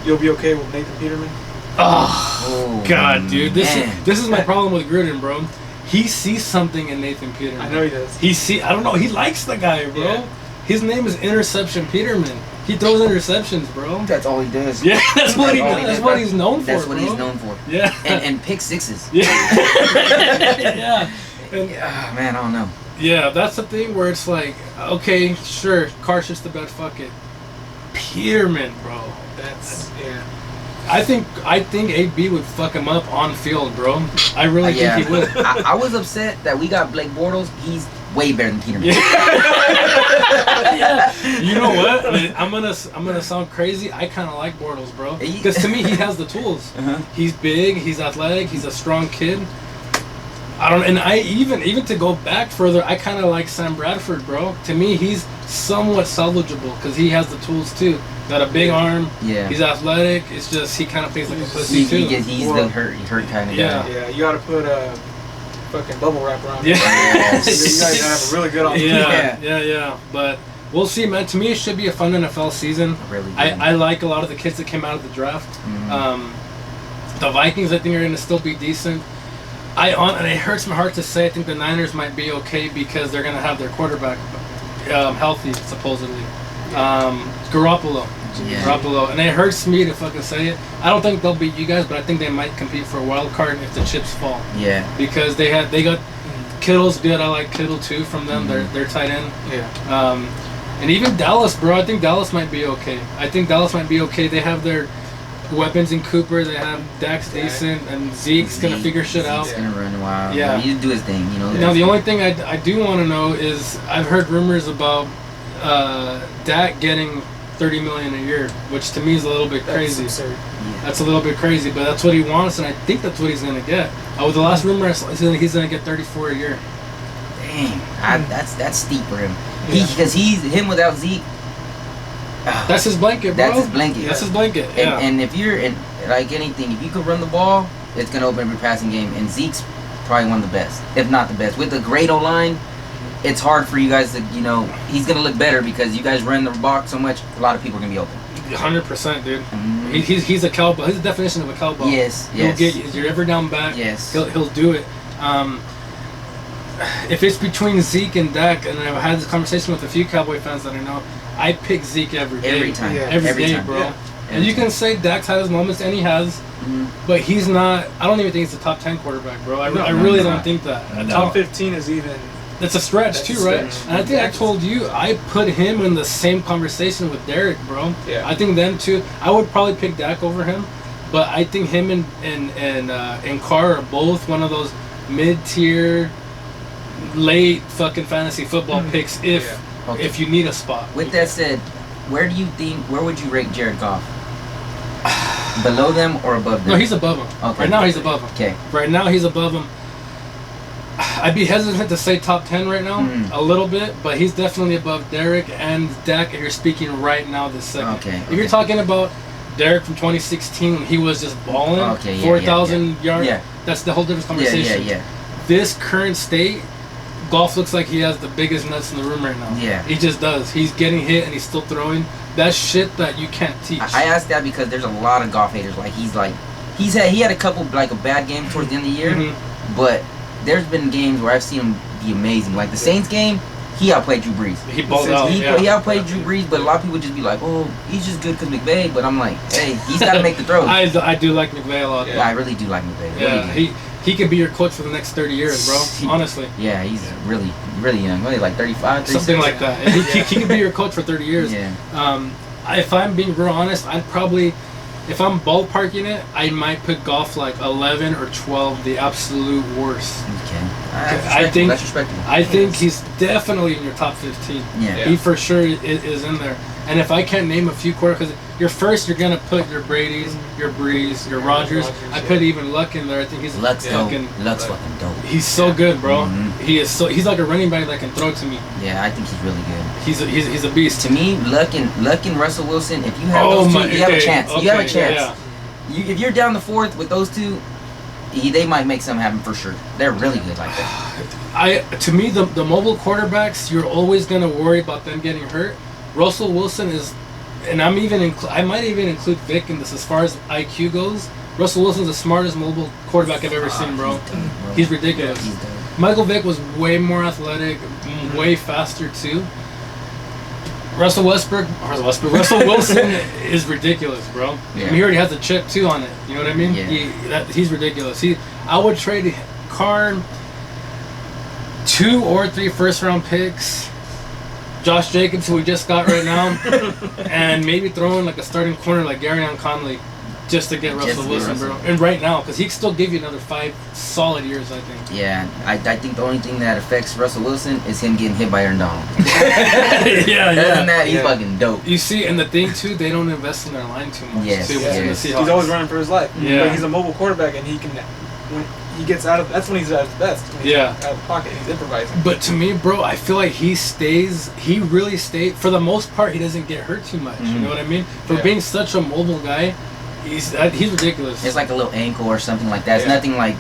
you'll be okay with Nathan Peterman? Oh God, dude, this is my problem with Gruden, bro. He sees something in Nathan Peterman. I know he does. I don't know. He likes the guy, bro. Yeah. His name is Interception Peterman. He throws interceptions, bro. That's all he does. Yeah, that's what he's known for. That's what bro. he's known for. Yeah. And pick sixes. Yeah. Yeah. And, man, I don't know. Yeah, that's the thing where it's like, okay, sure, Carr's just the best. Fuck it. Peterman, bro. That's yeah. I think AB would fuck him up on field, bro. I really think he would. I was upset that we got Blake Bortles. He's way better than Peterman. Yeah. You know what? I'm gonna sound crazy. I kind of like Bortles, bro. Because to me, he has the tools. He's big. He's athletic. He's a strong kid. And I even to go back further, I kind of like Sam Bradford, bro. To me, he's somewhat salvageable because he has the tools too. Got a big arm. Yeah. He's athletic. It's just he kind of plays like a pussy too. He's the hurt kind of guy. Yeah. You got to put fucking bubble wrap around. Yeah. You guys have a really good offense. Yeah. But we'll see, man. To me, it should be a fun NFL season. Really. I like a lot of the kids that came out of the draft. Mm-hmm. The Vikings, I think, are going to still be decent. And it hurts my heart to say, I think the Niners might be okay because they're going to have their quarterback healthy, supposedly. Garoppolo. Yeah. Garoppolo. And it hurts me to fucking say it. I don't think they'll beat you guys, but I think they might compete for a wild card if the chips fall. Yeah. Because they got Kittle's good. I like Kittle too from them. Mm-hmm. They're tight end. Yeah. And even Dallas, bro. I think Dallas might be okay. They have their weapons in Cooper. They have Dak's decent, and Zeke's gonna figure shit out. He's gonna run wild. Yeah. He's do his thing, you know. Now the only thing I do want to know is I've heard rumors about Dak getting $30 million a year, which to me is a little bit crazy. That's a little bit crazy, but that's what he wants, and I think that's what he's gonna get. With the last rumor, he's gonna get 34 a year. Dang, that's steep for him. Because he's him without Zeke. That's his blanket, bro. That's his blanket. That's his blanket. Yeah. And if you're in like anything, if you could run the ball, it's gonna open up your passing game. And Zeke's probably one of the best, if not the best. With a great O-line, it's hard for you guys to, he's gonna look better because you guys run the box so much. A lot of people are gonna be open. 100%, dude. Mm-hmm. He's a cowboy. He's the definition of a cowboy. Yes. He'll get you. If you're ever down back, he'll do it. If it's between Zeke and Dak, and I've had this conversation with a few Cowboy fans that I know, I pick Zeke every day. Every time. Every day, bro. Yeah. And you can say Dak's had his moments, and he has, but he's not. I don't even think he's a top 10 quarterback, bro. I really don't think that. Top 15 is even. It's a stretch too, right? And I think I told you I put him in the same conversation with Derek, bro. Yeah. I think them two. I would probably pick Dak over him, but I think him and Carr are both one of those mid-tier, late fucking fantasy football picks if you need a spot. With that said, where would you rate Jared Goff? Below them or above them? No, he's above them. Okay. Right now he's above them. Okay. Right now he's above them. I'd be hesitant to say top 10 right now, a little bit, but he's definitely above Derek and Dak if you're speaking right now this second. Okay. If you're talking about Derek from 2016 when he was just balling, 4,000 yards, that's the whole different conversation. Yeah. This current state, Goff looks like he has the biggest nuts in the room right now. Yeah. He just does. He's getting hit and he's still throwing. That's shit that you can't teach. I asked that because there's a lot of Goff haters. Like he had a couple like a bad game towards the end of the year, but there's been games where I've seen him be amazing. Like the Saints game, he outplayed Drew Brees. He balled out. He outplayed Drew Brees, but a lot of people just be like, oh, he's just good because McVay. But I'm like, hey, he's got to make the throws. I do like McVay a lot. Yeah, I really do like McVay. Yeah, he could be your coach for the next 30 years, bro. Honestly. Yeah, he's really, really young. Really like 35, 36. Something like that. He could be your coach for 30 years. Yeah. If I'm being real honest, I'd probably, if I'm ballparking it, I might put Goff like 11 or 12, the absolute worst. Okay. That's respectable. I think he's definitely in your top 15. Yeah. He for sure is in there. And if I can't name a few quarterbacks, you're gonna put your Brady's, your Brees, your Rodgers. I put even Luck in there. I think he's Luck's fucking dope. He's so good, bro. Mm-hmm. He's like a running back that can throw to me. Yeah, I think he's really good. He's a beast. To me, Luck and Russell Wilson. If you have those two, you have a chance. You have a chance. Yeah. If you're down the fourth with those two, they might make something happen for sure. They're really good like that. To me, the mobile quarterbacks, you're always gonna worry about them getting hurt. Russell Wilson is, and I might even include Vic in this as far as IQ goes. Russell Wilson's the smartest mobile quarterback I've ever seen, bro. He's ridiculous. Michael Vick was way more athletic, way faster too. Russell Wilson is ridiculous, bro. Yeah. I mean, he already has a chip too on it. You know what I mean? Yeah. He's ridiculous. I would trade Carr 2 or 3 first-round picks. Josh Jacobs, who we just got right now, and maybe throw in like a starting corner like Garyon Conley, just to get Russell Wilson, bro. And right now, because he can still give you another 5 solid years, I think. Yeah, I think the only thing that affects Russell Wilson is him getting hit by Aaron Donald. Yeah. Other than that, he's fucking dope. You see, and the thing too, they don't invest in their line too much. Yes, he's always running for his life. Yeah, like, he's a mobile quarterback, and he can. When he gets out of, that's when he's at his best. When he's out of the pocket, he's improvising. But to me, bro, I feel like he really stays. For the most part, he doesn't get hurt too much. Mm-hmm. You know what I mean? For being such a mobile guy. He's ridiculous. It's like a little ankle or something like that. It's nothing like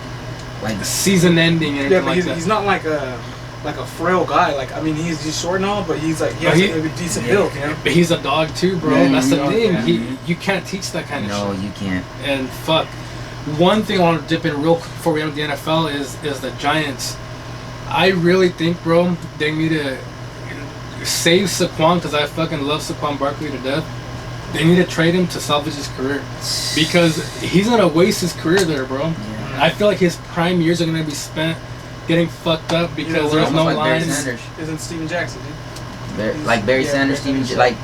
season ending or anything like that. He's not like a frail guy. Like, I mean, he's short and all, but he's like he has a decent build, you know. But he's a dog too, bro. Yeah, that's the thing. Yeah. You can't teach that kind of shit. No, you can't. And fuck. One thing I want to dip in real quick before we end the NFL is the Giants. I really think, bro, they need to save Saquon, because I fucking love Saquon Barkley to death. They need to trade him to salvage his career, because he's gonna waste his career there, bro. Yeah. I feel like his prime years are gonna be spent getting fucked up because there's no lines. Isn't Steven Jackson, dude? Barry Sanders, Steven, like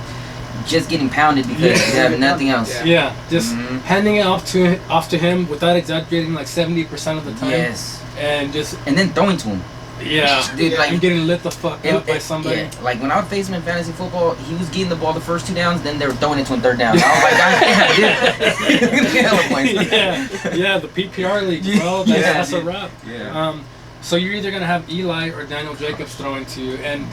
just getting pounded because they have nothing else. Yeah, just handing it off to him without exaggerating, like 70% of the time. Yes, and then throwing to him. Yeah, dude, like I'm getting lit the fuck up by somebody. Yeah, like when I would face him in fantasy football, he was getting the ball the first 2 downs, then they were throwing it to him 3rd down. I was like, yeah, the PPR league, bro. That's a wrap. Yeah. So you're either gonna have Eli or Daniel Jacobs throwing to you, and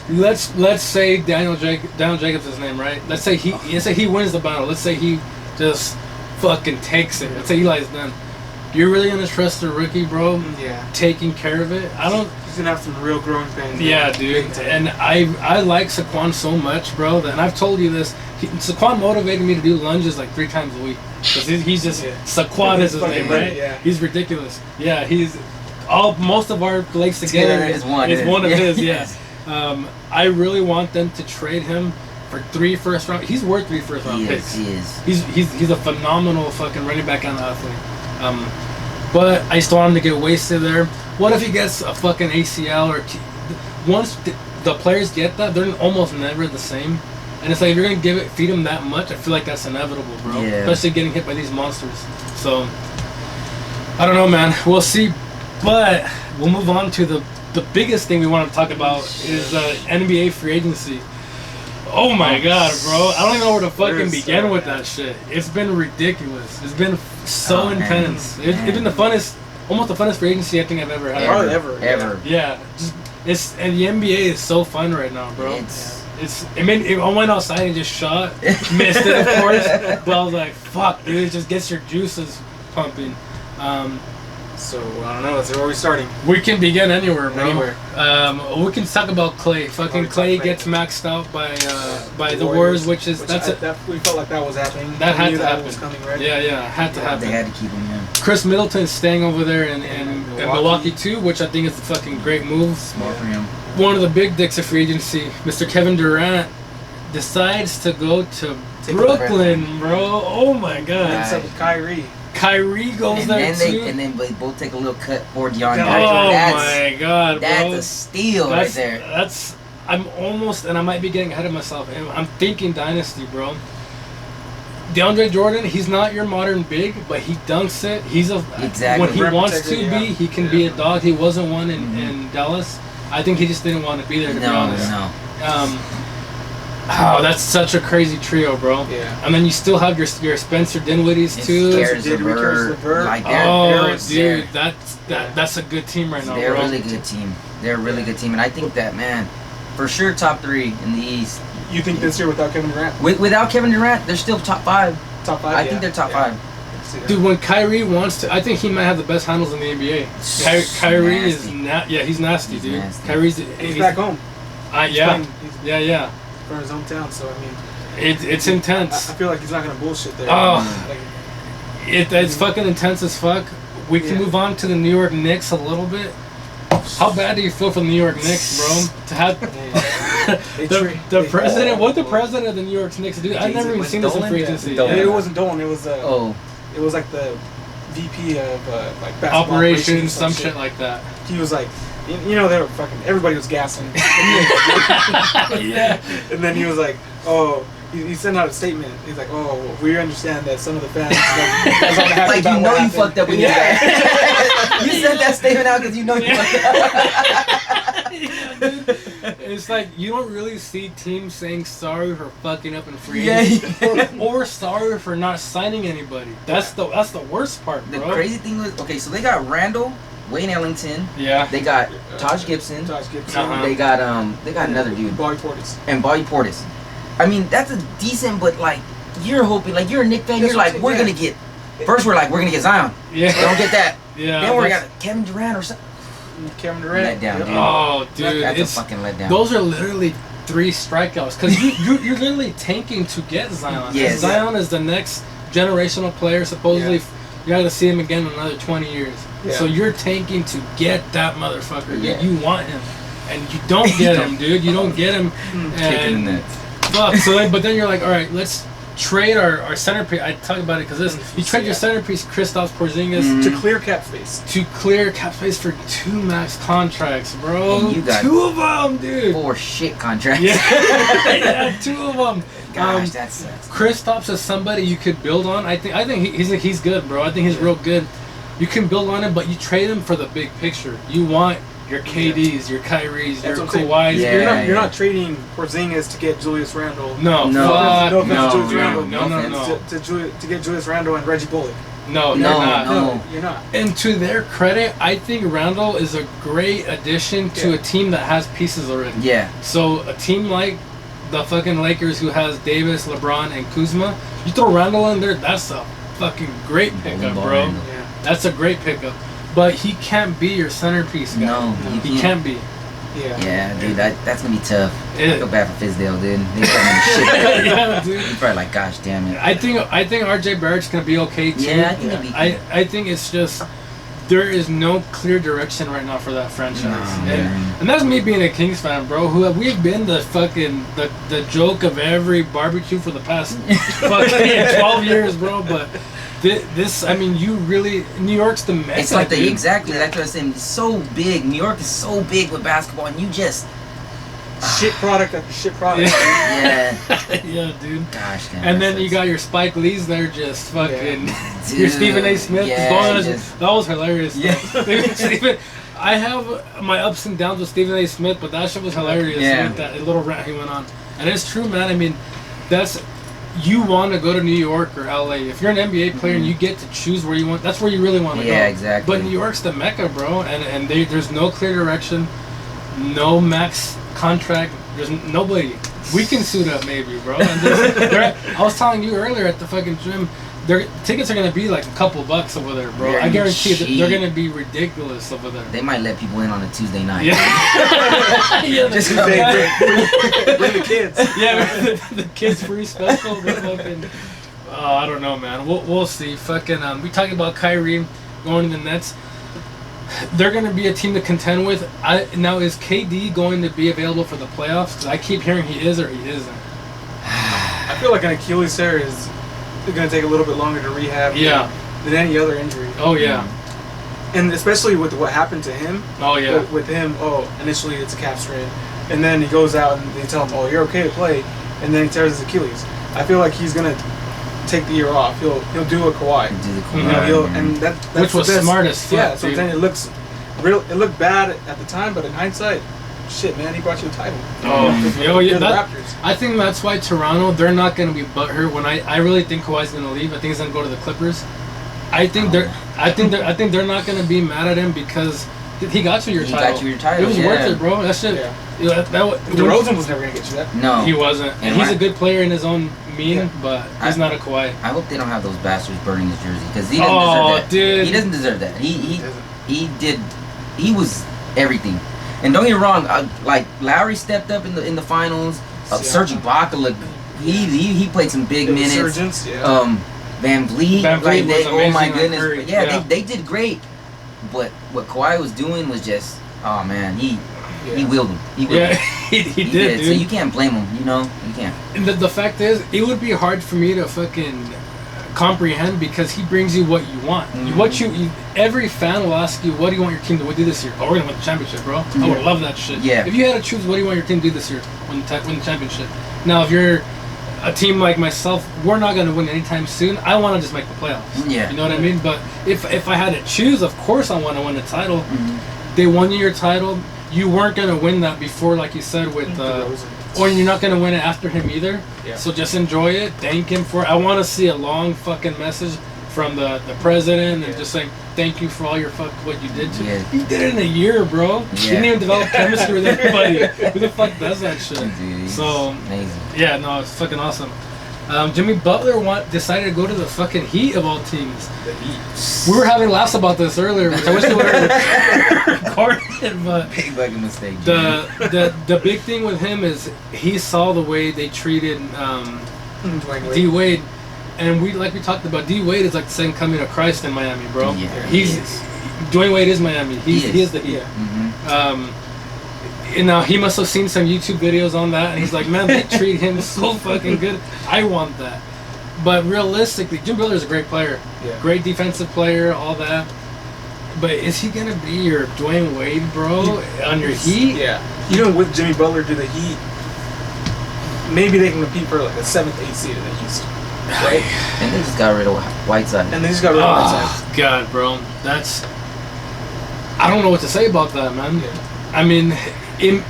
let's say Daniel Jacobs is his name, right? Let's say he wins the battle. Let's say he just fucking takes it. Let's say Eli's done. You're really gonna trust the rookie, bro? Yeah. Taking care of it. He's gonna have some real growing pains. Yeah, dude. And I like Saquon so much, bro. And I've told you this. Saquon motivated me to do lunges like 3 times a week. Cause he's just Saquon is his name, right? Yeah. He's ridiculous. Yeah, most of our legs together is one of his. Yeah. I really want them to trade him for 3 first-round. He's worth 3 first-round picks. He is. He's a phenomenal fucking running back and athlete. But I still want him to get wasted there. What if he gets a fucking ACL or once the players get that, they're almost never the same. And it's like if you're gonna feed him that much, I feel like that's inevitable, bro. Yeah. Especially getting hit by these monsters. So I don't know, man. We'll see. But we'll move on to the biggest thing we want to talk about is NBA free agency. Oh my god, bro. I don't even know where to fucking begin with that shit. It's been ridiculous. It's been so intense. It's been almost the funnest free agency I think I've ever had. Ever. Yeah. And the NBA is so fun right now, bro. I went outside and just shot. Missed it, of course. But I was like, fuck, dude, it just gets your juices pumping. So, I don't know, where are we starting? We can begin anywhere, bro. Anywhere. We can talk about Clay. Fucking Clay gets maxed out by the Warriors, which we felt like that was happening. That had to happen. Was coming, right? Yeah, had to happen. They had to keep him in. Chris Middleton's staying over there in Milwaukee too, which I think is a fucking great move. Smart for him. One of the big dicks of free agency, Mr. Kevin Durant, decides to go to Brooklyn, bro. Oh my god. What's up with Kyrie? Kyrie goes there too. And then they both take a little cut for DeAndre. Oh my god, bro. That's a steal right there. I'm almost, and I might be getting ahead of myself. I'm thinking dynasty, bro. DeAndre Jordan, he's not your modern big, but he dunks it. When he wants to be, he can be a dog. He wasn't one in Dallas. I think he just didn't want to be there, to be honest. Oh, that's such a crazy trio, bro. Yeah. And then you still have your Spencer Dinwiddie's too. Dude, that's a good team right now, They're bro. a really good team. They're a really good team, and I think that, man, for sure top 3 in the East. You think this year without Kevin Durant? Without Kevin Durant, they're still top 5. Top 5. I think they're top 5. Dude, when Kyrie wants to, I think he might have the best handles in the NBA. Kyrie is he's nasty, dude. Nasty. He's back home. Yeah. From his hometown, so I mean, it's intense. I feel like he's not gonna bullshit there. It's fucking intense as fuck. We can move on to the New York Knicks a little bit. How bad do you feel for the New York Knicks, bro? To have the president, what the president of the New York Knicks do? I've never even seen this in free agency. It wasn't Dolan. It was it was like the VP of like basketball operations, some shit like that. He was like, you know, they were fucking. Everybody was gassing. Yeah. And then he was like, oh. He sent out a statement. He's like, "Oh, well, we understand that some of the fans like you know you fucked up when you did that. You sent that statement out because you know you fucked up." Yeah, dude. It's like you don't really see teams saying sorry for fucking up in free agency, or sorry for not signing anybody. That's the worst part, bro. The crazy thing was, okay, so they got Randall, Wayne Ellington. Yeah. They got Taj Gibson. Uh-huh. They got another dude. Bobby Portis. And Bobby Portis. I mean, that's a decent, but like you're hoping, like you're a Knicks fan, you're like, we're gonna get. First, we're like, we're gonna get Zion. Yeah. They don't get that. Yeah. Then we're gonna Kevin Durant or something. Kevin Durant. Let down, dude. Oh, dude, That's a fucking letdown. Those are literally 3 strikeouts because you're literally tanking to get Zion. Yes. And Zion is the next generational player. Supposedly, you got to see him again in another 20 years. Yeah. So you're tanking to get that motherfucker. Yeah. You want him, and you don't get him, dude. You don't get him. Kicking the nuts. Fuck. So but then you're like, all right, let's trade our centerpiece. I talk about it because you trade your centerpiece, Kristaps Porzingis, to clear cap space. To clear cap space for 2 max contracts, bro. And you got 2 of them, dude. 4 shit contracts. Yeah, 2 of them. Gosh, that sucks. Kristaps is somebody you could build on. I think he's good, bro. I think he's real good. You can build on him, but you trade him for the big picture. You want your KDs, your Kyries, your Kawhis. Yeah, you're not trading Porzingis to get Julius Randle. No, no, no. To get Julius Randle and Reggie Bullock. No, you're not. You're not. And to their credit, I think Randle is a great addition to a team that has pieces already. Yeah. So a team like the fucking Lakers, who has Davis, LeBron, and Kuzma, you throw Randle in there, that's a fucking great pickup, bro. Yeah. That's a great pickup. But he can't be your centerpiece guy. No, he can't be. Yeah, dude, that's gonna be tough. I feel bad for Fizdale, dude. He's shit. Yeah, dude. He's probably like, gosh damn it. I think RJ Barrett's gonna be okay too. Yeah, I think he'll be good. I think it's just there is no clear direction right now for that franchise. And that's me being a Kings fan, bro. We've been the fucking the joke of every barbecue for the past fucking 12 years, bro. But this, I mean, you really, New York's the mecca. It's like exactly, that's what I'm saying. It's so big. New York is so big with basketball, and you just shit product after shit product. Yeah. Yeah, dude. Gosh damn. And then you got your Spike Lees there just fucking your Stephen A. Smith. That was hilarious. Yeah. Stephen, I have my ups and downs with Stephen A. Smith, but that shit was hilarious. Yeah. With that little rant he went on. And it's true, man. I mean, you want to go to New York or LA. If you're an NBA player and you get to choose where you want, that's where you really want to go. Yeah, exactly. But New York's the mecca, bro. And there's no clear direction, no max contract. There's nobody. We can suit up maybe, bro. And I was telling you earlier at the fucking gym, their tickets are gonna be like a couple bucks over there, bro. I guarantee they're gonna be ridiculous over there. They might let people in on a Tuesday night. Yeah. Yeah, just bring the kids. Yeah, the kids free special. The fucking, I don't know, man. We'll see. Fucking, we talking about Kyrie going to the Nets. They're going to be a team to contend with. Now, is KD going to be available for the playoffs? Because I keep hearing he is or he isn't. I feel like an Achilles tear is going to take a little bit longer to rehab than any other injury. Oh, yeah. And especially with what happened to him. Oh, yeah. With him, initially it's a calf strain. And then he goes out and they tell him, you're okay to play. And then he tears his Achilles. I feel like he's going to take the year off. He'll do a Kawhi. And that's which was smart as fuck. Yeah, so then it looked bad at the time, but in hindsight, shit, man, he brought you a title. The Raptors. I think that's why Toronto, they're not going to be butthurt. When I really think Kawhi's going to leave. I think he's going to go to the Clippers. I think they're not going to be mad at him because he got you your title. He got you your title. It was worth it, bro. That shit. Yeah. DeRozan was never going to get you that. No, he wasn't. And he's a good player in his own but he's not a Kawhi. I hope they don't have those bastards burning his jersey because he doesn't deserve that. Dude. He doesn't deserve that. He was everything. And don't get me wrong, like Lowry stepped up in the finals. Serge Ibaka looked. He played some big minutes. Van Vliet, was oh my goodness, Curry. They did great. But what Kawhi was doing was just Oh man, he willed him. He did, dude. So you can't blame him. You know, you can't. And the fact is, it would be hard for me to fucking comprehend because he brings you what you want. Every fan will ask you, what do you want your team to do this year? Oh, we're gonna win the championship, bro. I would love that shit. Yeah. If you had to choose, what do you want your team to do this year? Win the championship. Now, if you're a team like myself, we're not gonna win anytime soon. I want to just make the playoffs. Yeah. You know what I mean? But if I had to choose, of course I want to win the title. They won you your title. You weren't gonna win that before, like you said, with or you're not gonna win it after him either. Yeah. So just enjoy it. Thank him for it. I want to see a long fucking message from the president and just saying thank you for all your what you did to. Yeah. You did it in a year, bro. Yeah. You didn't even develop chemistry with everybody. Who the fuck does that shit? Dude, so amazing. Yeah, no, it's fucking awesome. Jimmy Butler decided to go to the fucking Heat of all teams. The Heat. We were having laughs about this earlier, which I wish we would have recorded, but Big fucking mistake. the big thing with him is he saw the way they treated D Wade, and we talked about, D Wade is like the second coming of Christ in Miami, bro. Yeah, Dwayne Wade is Miami. He is the Heat. And now he must have seen some YouTube videos on that, and he's like, man, they treat him so fucking good. I want that. But realistically, Jimmy Butler is a great player. Yeah. Great defensive player, all that. But is he going to be your Dwayne Wade, bro, on your Heat? Yeah. Even with Jimmy Butler to the Heat, maybe they can compete for like a 7th, 8th seed in the East. Right? And they just got rid of Whiteside. Oh, God, bro. I don't know what to say about that, man. Yeah. I mean,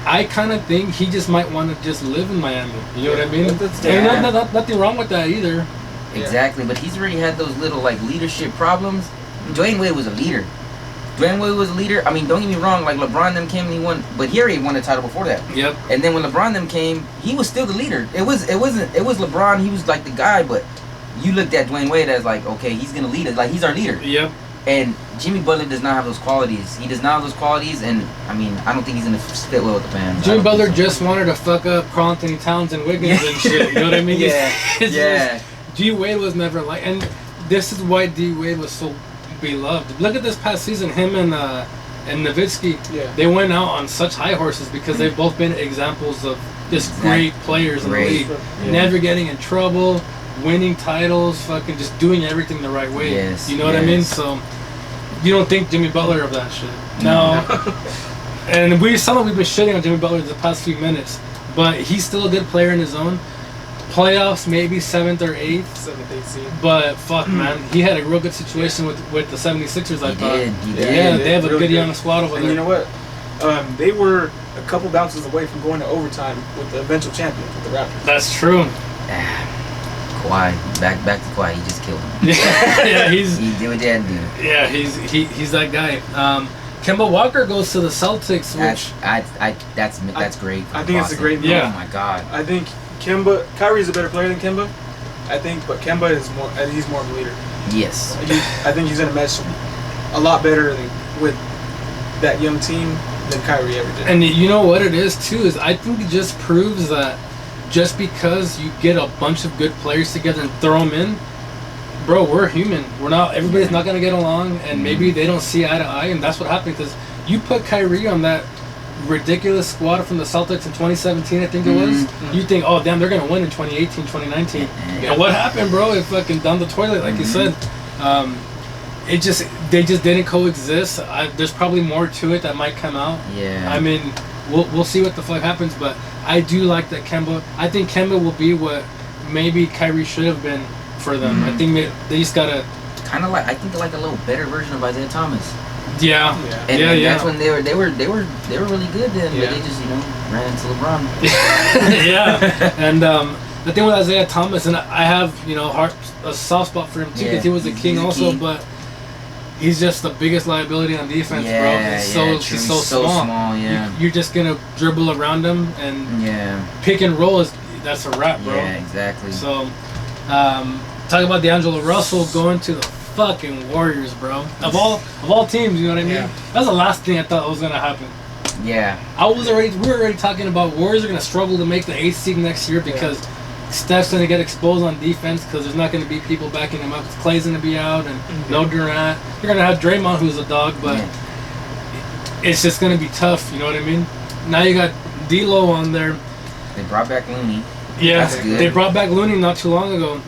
I kind of think he just might want to just live in Miami. You know what I mean? And nothing wrong with that either. Exactly, but he's already had those little like leadership problems. Dwayne Wade was a leader. I mean, don't get me wrong. Like LeBron them came and he won, but he already won the title before that. Yep. And then when LeBron them came, he was still the leader. It was LeBron. He was like the guy, but you looked at Dwayne Wade as like, okay, he's gonna lead us. Like he's our leader. Yep. And Jimmy Butler does not have those qualities. He does not have those qualities, and I mean, I don't think he's gonna fit well with the fans. Jimmy Butler just wanted to fuck up Karl Anthony Towns and Wiggins and shit. You know what I mean? Yeah. D Wade was never like, and this is why D Wade was so beloved. Look at this past season, him and Nowitzki. Yeah. They went out on such high horses because they've both been examples of just great players in the league. Yeah. Never getting in trouble, winning titles, fucking just doing everything the right way. Yes, you know what I mean? So you don't think Jimmy Butler of that shit. No. And we've been shitting on Jimmy Butler the past few minutes, but he's still a good player in his own. Playoffs, maybe 7th or 8th. 7th, 8th seed. But fuck, man, he had a real good situation with the 76ers, I thought. He did. Yeah, they have a really good young squad over and there. you know what? They were a couple bounces away from going to overtime with the eventual champions, with the Raptors. That's true. Kawhi, back to Kawhi, he just killed him. Yeah, he did what he had to do. Yeah, he's that guy. Kemba Walker goes to the Celtics, which That's great. I think it's a great move. Yeah. Oh my God. I think Kyrie's a better player than Kemba. But Kemba is he's more of a leader. Yes. I think he's gonna mesh a lot better with that young team than Kyrie ever did. And you know what it is too is I think it just proves that just because you get a bunch of good players together and throw them in, bro, we're human. Everybody's not gonna get along, and maybe they don't see eye to eye, and that's what happened because you put Kyrie on that ridiculous squad from the Celtics in 2017, I think it was. You think, oh damn, they're gonna win in 2018, 2019. And what happened, bro? It fucking down the toilet, like you said. They just didn't coexist. There's probably more to it that might come out. Yeah. I mean, we'll see what the fuck happens, but I do like that Kemba. I think Kemba will be what maybe Kyrie should have been for them. I think they just gotta kind of like a little better version of Isaiah Thomas. Yeah. And that's when they were really good then, but they just ran into LeBron. Yeah. And the thing with Isaiah Thomas, and I have a soft spot for him too because he was a king also, but he's just the biggest liability on defense, bro. He's so small. You're just gonna dribble around him and pick and roll that's a wrap, bro. Yeah, exactly. So, talking about D'Angelo Russell going to the fucking Warriors, bro. Of all teams, you know what I mean? Yeah. That's the last thing I thought was gonna happen. Yeah. We were already talking about Warriors are gonna struggle to make the 8th seed next year because Steph's gonna get exposed on defense because there's not gonna be people backing him up. Clay's gonna be out and no Durant. You're gonna have Draymond, who's a dog, but it's just gonna be tough. You know what I mean? Now you got D'Lo on there. They brought back Looney. Yeah, they brought back Looney not too long ago.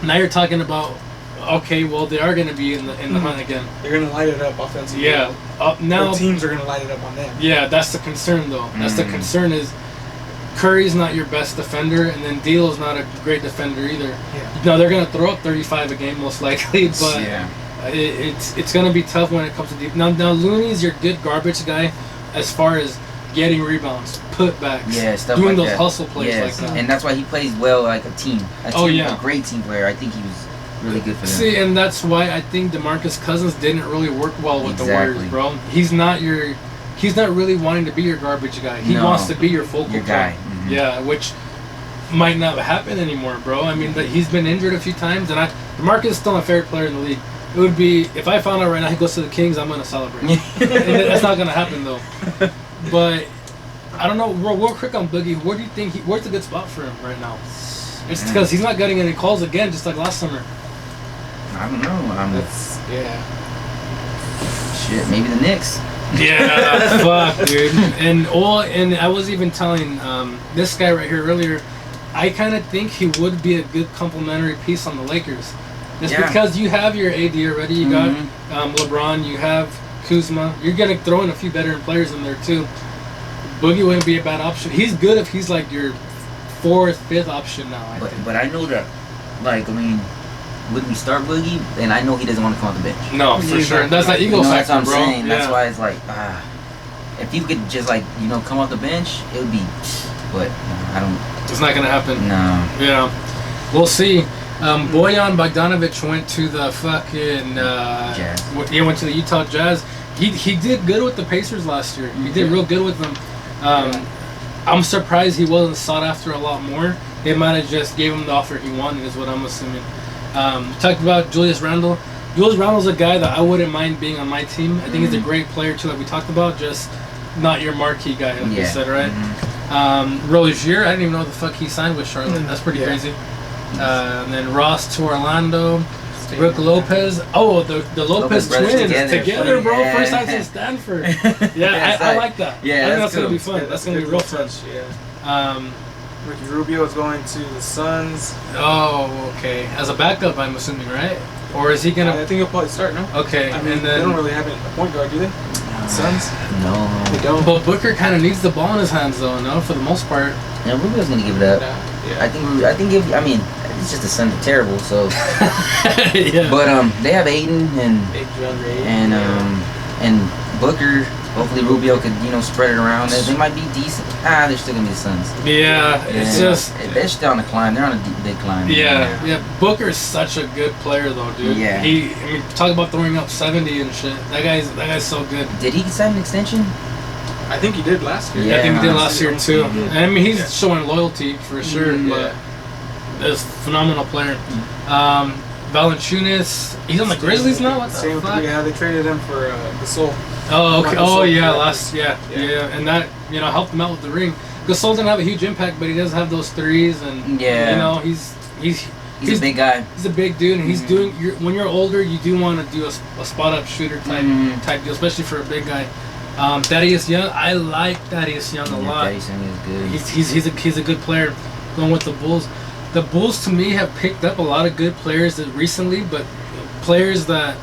Now you're talking about, okay, well they are gonna be in the hunt again. They're gonna light it up offensively. Yeah. Now teams are gonna light it up on them. Yeah, that's the concern though. That's the concern is Curry's not your best defender, and then D'Lo's not a great defender either. Yeah. No, they're gonna throw up 35 a game most likely, but Yeah. it's gonna be tough when it comes to deep. Now Looney's your good garbage guy, as far as getting rebounds, putbacks, stuff doing like those that. hustle plays like that. And that's why he plays well like a team. A great team player. I think he was really good for them. See, and that's why I think DeMarcus Cousins didn't really work well with the Warriors, bro. He's not really wanting to be your garbage guy. He wants to be your focal guy. Mm-hmm. Yeah, which might not happen anymore, bro. I mean, he's been injured a few times, and DeMarcus is still my favorite player in the league. It would be, if I found out right now he goes to the Kings, I'm gonna celebrate. That's not gonna happen though. But I don't know. Real quick on Boogie, where do you think where's a good spot for him right now? It's because he's not getting any calls again, just like last summer. I don't know. Shit, maybe the Knicks. Yeah, fuck, dude. And I was even telling this guy right here earlier, I kind of think he would be a good complementary piece on the Lakers. Just because you have your AD already, you got LeBron, you have Kuzma. You're gonna throw in a few veteran players in there too. Boogie wouldn't be a bad option. He's good if he's like your 4th, 5th option now. But I know that, like, I mean, would we start Boogie? And I know he doesn't want to come off the bench. No, for sure. That's that ego factor, that's what I'm bro. saying. That's why it's like, if you could just like come off the bench, it would be. But I don't. It's not gonna happen. No. Yeah, we'll see. Bojan Bogdanovic went to the fucking Jazz. He went to the Utah Jazz. He did good with the Pacers last year. He did real good with them. I'm surprised he wasn't sought after a lot more. They might have just gave him the offer he wanted, is what I'm assuming. Talked about Julius Randle. Julius Randle's a guy that I wouldn't mind being on my team. I think he's a great player too, like we talked about, just not your marquee guy, like you said, right? Rozier, I didn't even know the fuck he signed with Charlotte. That's pretty crazy. And then Ross to Orlando. Brooke Lopez. Oh, the Lopez twins together, bro. Yeah. First time since Stanford. Yeah, I like that. Yeah, I think that's cool. gonna be fun. That's gonna be real fun. Yeah. Ricky Rubio is going to the Suns. Oh, okay. As a backup, I'm assuming, right? Or is he gonna? I think he'll probably start. No. Okay. I mean, and then they don't really have a point guard, do they? Suns? No. They don't. But Booker kind of needs the ball in his hands, though. No, for the most part. Yeah, Rubio's gonna give it up. Yeah. I mean, it's just the Suns are terrible. So. Yeah. But they have Aiden and Booker. Hopefully Rubio could spread it around. They might be decent. They're still gonna be the Suns. Yeah, it's just they're still on the climb. They're on a big climb. Yeah. Booker's such a good player, though, dude. Yeah. I mean, talk about throwing up 70 and shit. That guy's so good. Did he sign an extension? I think he did last year. Yeah, I think he did last year too. I mean, he's showing loyalty for sure, but he's a phenomenal player. Valanciunas, he's on the Grizzlies now. What the fuck? Yeah, they traded him for Gasol. Oh, okay. Oh, yeah. And that helped him out with the ring. Gasol didn't have a huge impact, but he does have those threes, and he's a big guy. He's a big dude, and he's doing. When you're older, you do want to do a spot up shooter type deal, especially for a big guy. Thaddeus Young, I like Thaddeus Young a lot. Thaddeus Young is good. He's a good player. Going with the Bulls. The Bulls, to me, have picked up a lot of good players recently, but players that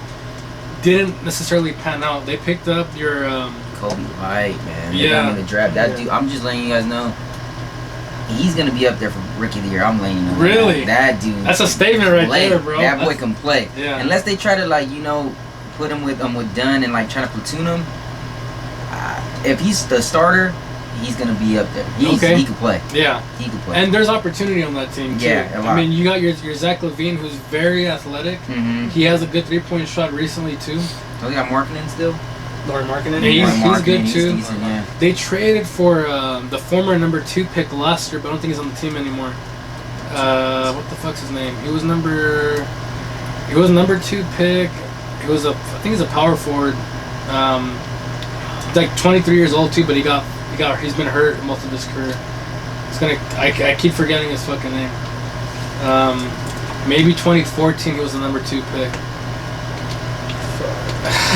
didn't necessarily pan out. They picked up your Kobe White, man. They got him in the draft. That dude, I'm just letting you guys know, he's gonna be up there for Rookie of the Year. I'm letting you know. Really? That dude. That's a statement right there, bro. That boy can play. Yeah. Unless they try to put him with Dunn and try to platoon him. If he's the starter, he's gonna be up there. He can play. Yeah, he can play. And there's opportunity on that team too. Yeah, a lot. I mean, you got your Zach LaVine, who's very athletic. Mm-hmm. He has a good 3-point shot recently too. Oh, they got Markkinen still. Lauri Markkinen. Yeah, he's good too. He's decent, yeah. They traded for the former number 2 pick last year, but I don't think he's on the team anymore. What the fuck's his name? He was number 2 pick. I think he's a power forward. Like 23 years old too, but he's been hurt most of his career. I keep forgetting his fucking name. Maybe 2014 he was the number 2 pick.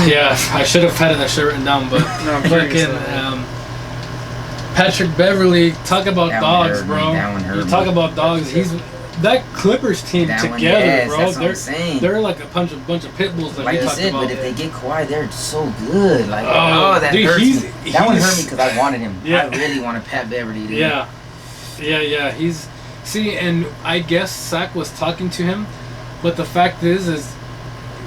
Yeah, I should have had that shit written down, but No, I'm fucking Patrick Beverly, talk about That one dogs, hurt me. bro. That one hurt You me. talk about dogs. He's that Clippers team That one, together, yes, bro. that's what I'm saying. They're like a bunch of pit bulls that Like we I talked said, about. but if they get Kawhi, they're so good. Like, Oh, that dude, hurts he's- me. That one hurt he's- me because I wanted him. Yeah. I really wanted Pat Beverly, dude. Yeah. He's and I guess Sack was talking to him, but the fact is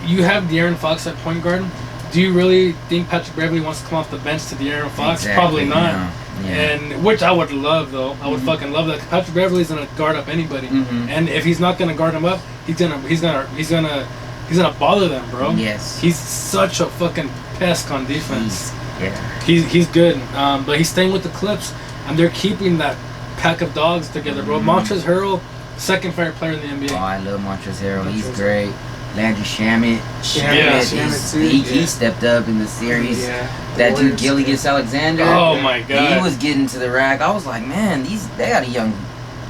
you have De'Aaron Fox at point guard. Do you really think Patrick Beverly wants to come off the bench to De'Aaron Fox? Exactly, Probably not. no. Yeah. And which I would love though. I would fucking love that. Patrick Beverly's gonna guard up anybody, and if he's not gonna guard him up, he's gonna bother them, bro. Yes. He's such a fucking pest on defense. Yeah. He's good, but he's staying with the Clips, and they're keeping that pack of dogs together, bro. Montrezl Harrell, second favorite player in the NBA. Oh, I love Montrezl Harrell. He's great. Landry Shamet. Yeah. He stepped up in the series. Yeah. That dude Gilgeous Alexander. Oh my god. He was getting to the rack. I was like, man, they got a young.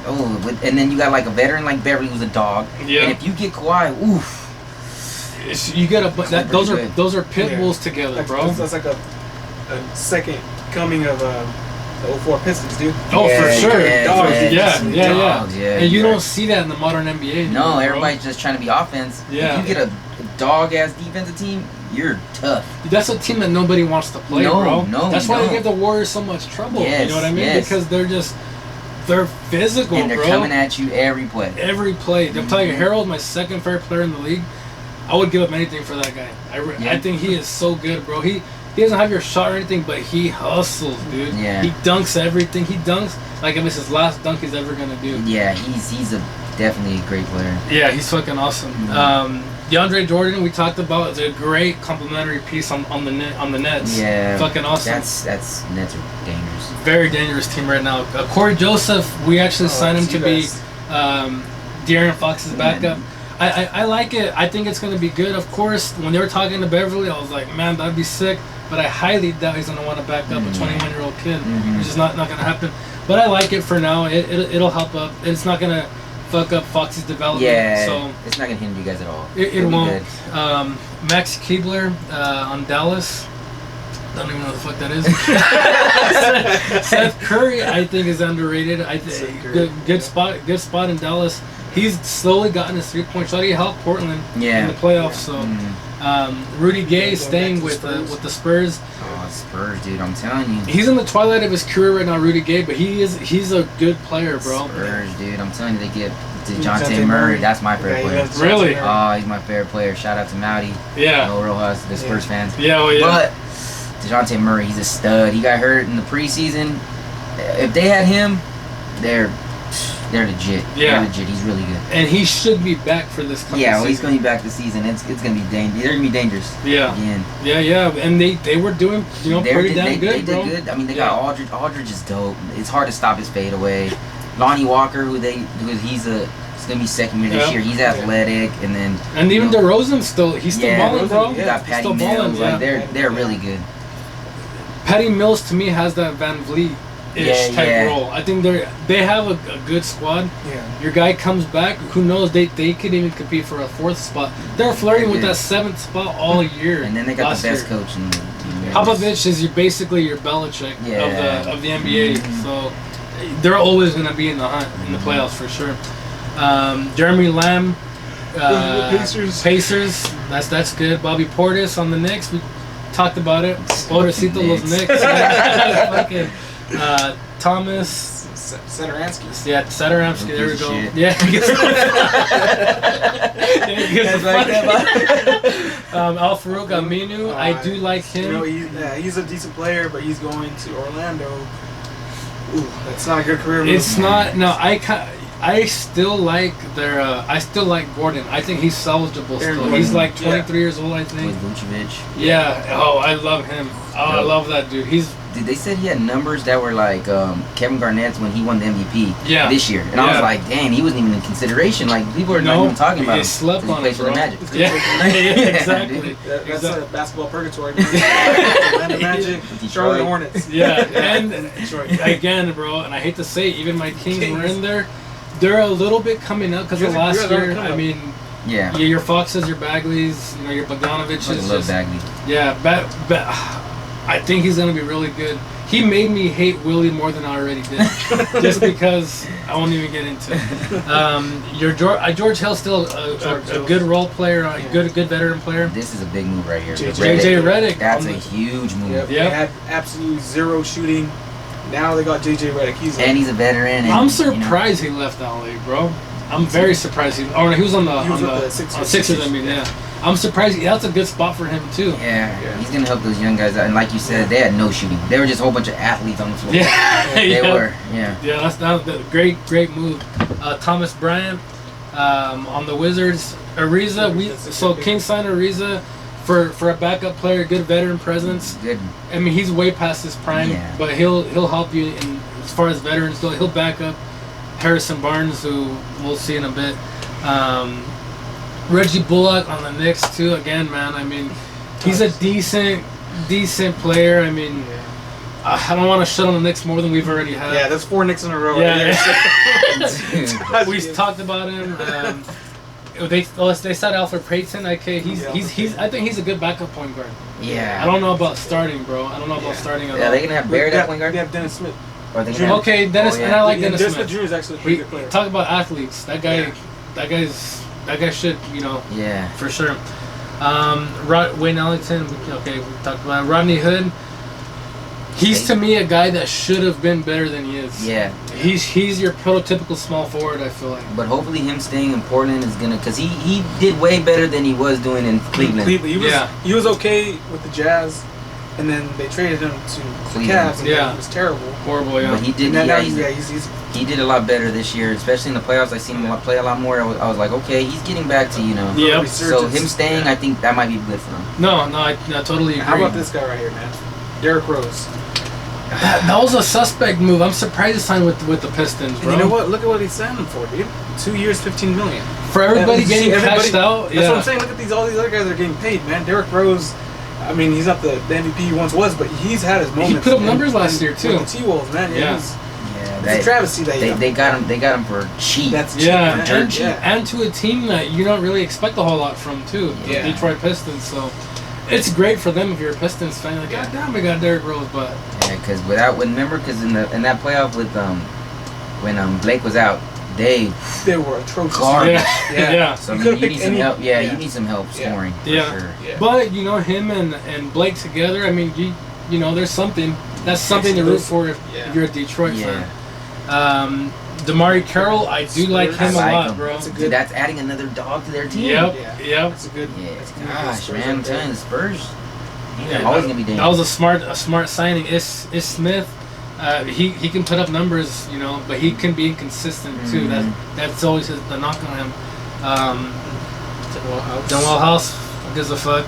And then you got like a veteran like Beverly who's a dog. Yeah. And if you get Kawhi, oof. You gotta. Clippers Those are pit Yeah. bulls together, bro. That's like a second coming of the 04 Pistons, dude. Oh, for sure. Dogs. Yeah. Dogs, yeah. And you don't see that in the modern NBA anymore, No, bro. everybody's just trying to be offense. Yeah. If you get a dog-ass defensive team, you're tough. That's a team that nobody wants to play, No, bro. no, That's why no. they give the Warriors so much trouble. You Yes, know what I mean? yes. Because they're physical, And they're bro. coming at you every play. Every play. I'm telling you, Harold's my second favorite player in the league. I would give up anything for that guy. I think he is so good, bro. He doesn't have your shot or anything, but he hustles, dude. Yeah. He dunks everything. He dunks like if it's his last dunk he's ever gonna do. Yeah, he's definitely a great player. Yeah, he's fucking awesome. DeAndre Jordan, we talked about, is a great complimentary piece on the Nets. Yeah, fucking awesome. Nets are dangerous. Very dangerous team right now. Corey Joseph, we actually signed him to be De'Aaron Fox's backup. I like it. I think it's going to be good. Of course, when they were talking to Beverly, I was like, man, that'd be sick. But I highly doubt he's going to want to back up a 21-year-old kid. Which is not going to happen. But I like it for now. It'll help up. It's not going to fuck up Fox's development. Yeah, so it's not going to hinder you guys at all. It won't. Max Keebler on Dallas. Don't even know what the fuck that is. Seth Curry, I think, is underrated. I think good spot in Dallas. He's slowly gotten his 3-point shot. He helped Portland in the playoffs. So Rudy Gay staying with the Spurs. Oh, Spurs, dude! I'm telling you. He's in the twilight of his career right now, Rudy Gay, but he's a good player, bro. Spurs, dude! I'm telling you, they get DeJounte Murray. That's my favorite player. Really? Oh, he's my favorite player. Shout out to Mowdy. Yeah. No Rojas, the Spurs fans. Yeah, well, yeah. But DeJounte Murray, he's a stud. He got hurt in the preseason. If they had him, they're legit. Yeah. They're legit. He's really good. And he should be back for this coming season. He's going to be back this season. It's going to be dangerous. They're going to be dangerous. Yeah. Again. Yeah. And they were doing, pretty damn good, bro. They did good. I mean, they got Aldridge. Aldridge is dope. It's hard to stop his fade away. Lonnie Walker, he's going to be second year this year. He's athletic, and even DeRozan he's still balling, bro. You got Patty Mills. Like they're really good. Patty Mills to me has that Van Vliet-ish type role. I think they have a good squad. Yeah. Your guy comes back. Who knows? They could even compete for a 4th spot. They're flirting with that 7th spot all year. And then they got the best coach in the Popovich is basically your Belichick of the NBA. So they're always going to be in the hunt in the playoffs for sure. Jeremy Lamb, Pacers. That's good. Bobby Portis on the Knicks. We talked about it. Pobrecito los Knicks. Fucking Thomas. Satoransky. Yeah, Satoransky. There we go. Shit. Yeah. Al Farouk Aminu. I do like him. He's a decent player, but he's going to Orlando. Ooh, that's not a good career move. It's not. No, I still like I still like Gordon. I think he's salvageable still. He's like 23 years old, I think. With Vucevic. Yeah. Oh, I love him. Oh, I love that dude. Dude, they said he had numbers that were like Kevin Garnett's when he won the MVP this year. And I was like, dang, he wasn't even in consideration. Like, people are not even talking about him. He slept on it, bro. For the Magic. Yeah, exactly. That's a basketball purgatory. Atlanta Magic, Charlotte Hornets. Yeah, and again, bro, and I hate to say it, even my Kings were in there. They're a little bit coming up because of last year. I mean, Yeah. Your Foxes, your Bagleys, your Bogdanoviches. I love Bagley. Yeah, I think he's gonna be really good. He made me hate Willie more than I already did, just because I won't even get into it. George Hill's still a good role player, good veteran player. This is a big move right here. JJ Redick. That's a huge move. Yep. They had absolutely zero shooting. Now they got JJ Redick. He's a veteran. I'm surprised he left LA, bro. I'm very surprised he was on the Sixers. I mean, yeah. I'm surprised. That's a good spot for him too. Yeah, he's gonna help those young guys out. And like you said, they had no shooting. They were just a whole bunch of athletes on the floor. Yeah, they were. Yeah. Yeah, that's a great move. Thomas Bryant on the Wizards. Ariza, King signed Ariza for a backup player, good veteran presence. Good. I mean, he's way past his prime, but he'll help you as far as veterans go. He'll back up Harrison Barnes, who we'll see in a bit. Reggie Bullock on the Knicks too. Again, man. I mean, he's a decent player. I mean, I don't want to shut on the Knicks more than we've already had. Yeah, that's 4 Knicks in a row. Yeah, we talked about him. They said Alfred Payton. Okay, he's. I think he's a good backup point guard. Yeah. I don't know about starting, bro. I don't know about starting at all. Yeah, they gonna have Barrett at point guard. They have Dennis Smith. Okay, Dennis, and I like Dennis Smith. Dennis Smith Jr. is actually a pretty good player. Talk about athletes. That guy should, for sure. Wayne Ellington. Okay, we talked about it. Rodney Hood. He's to me a guy that should have been better than he is. Yeah. He's your prototypical small forward, I feel like. But hopefully him staying in Portland is gonna, cause he did way better than he was doing in Cleveland. He was okay with the Jazz, and then they traded him to the Cavs, and he was terrible. Horrible, yeah. But he did. He did a lot better this year, especially in the playoffs. I seen him play a lot more. I was like, okay, he's getting back to Yep. So him staying, I think that might be good for him. No, I totally agree. How about this guy right here, man? Derrick Rose. That was a suspect move. I'm surprised he signed with the Pistons, bro. And you know what? Look at what he signed him for, dude. 2 years, $15 million. For everybody getting cashed out. That's what I'm saying. Look at all these other guys that are getting paid, man. Derrick Rose. I mean, he's not the MVP he once was, but he's had his moments. He put up numbers last year too. With the T-Wolves, man. It's a travesty that they got him for cheap. That's cheap, and to a team that you don't really expect a whole lot from too. The Detroit Pistons. So it's great for them if you're a Pistons fan. Like, God damn, we got Derrick Rose, but because in that playoff with when Blake was out, they were atrocious. So you need some help. You need some help scoring. For sure. But him and Blake together. I mean, you know, there's something. That's something to root for if you're a Detroit fan. Damari Carroll, I do like him a lot, bro. That's adding another dog to their team. Yep. It's a good. Gosh, man, I'm telling you, the Spurs. They're always gonna be dangerous. That was a smart signing. Is Smith. He can put up numbers, but he can be inconsistent too. That's always the knock on him. Denwell House, who gives a fuck.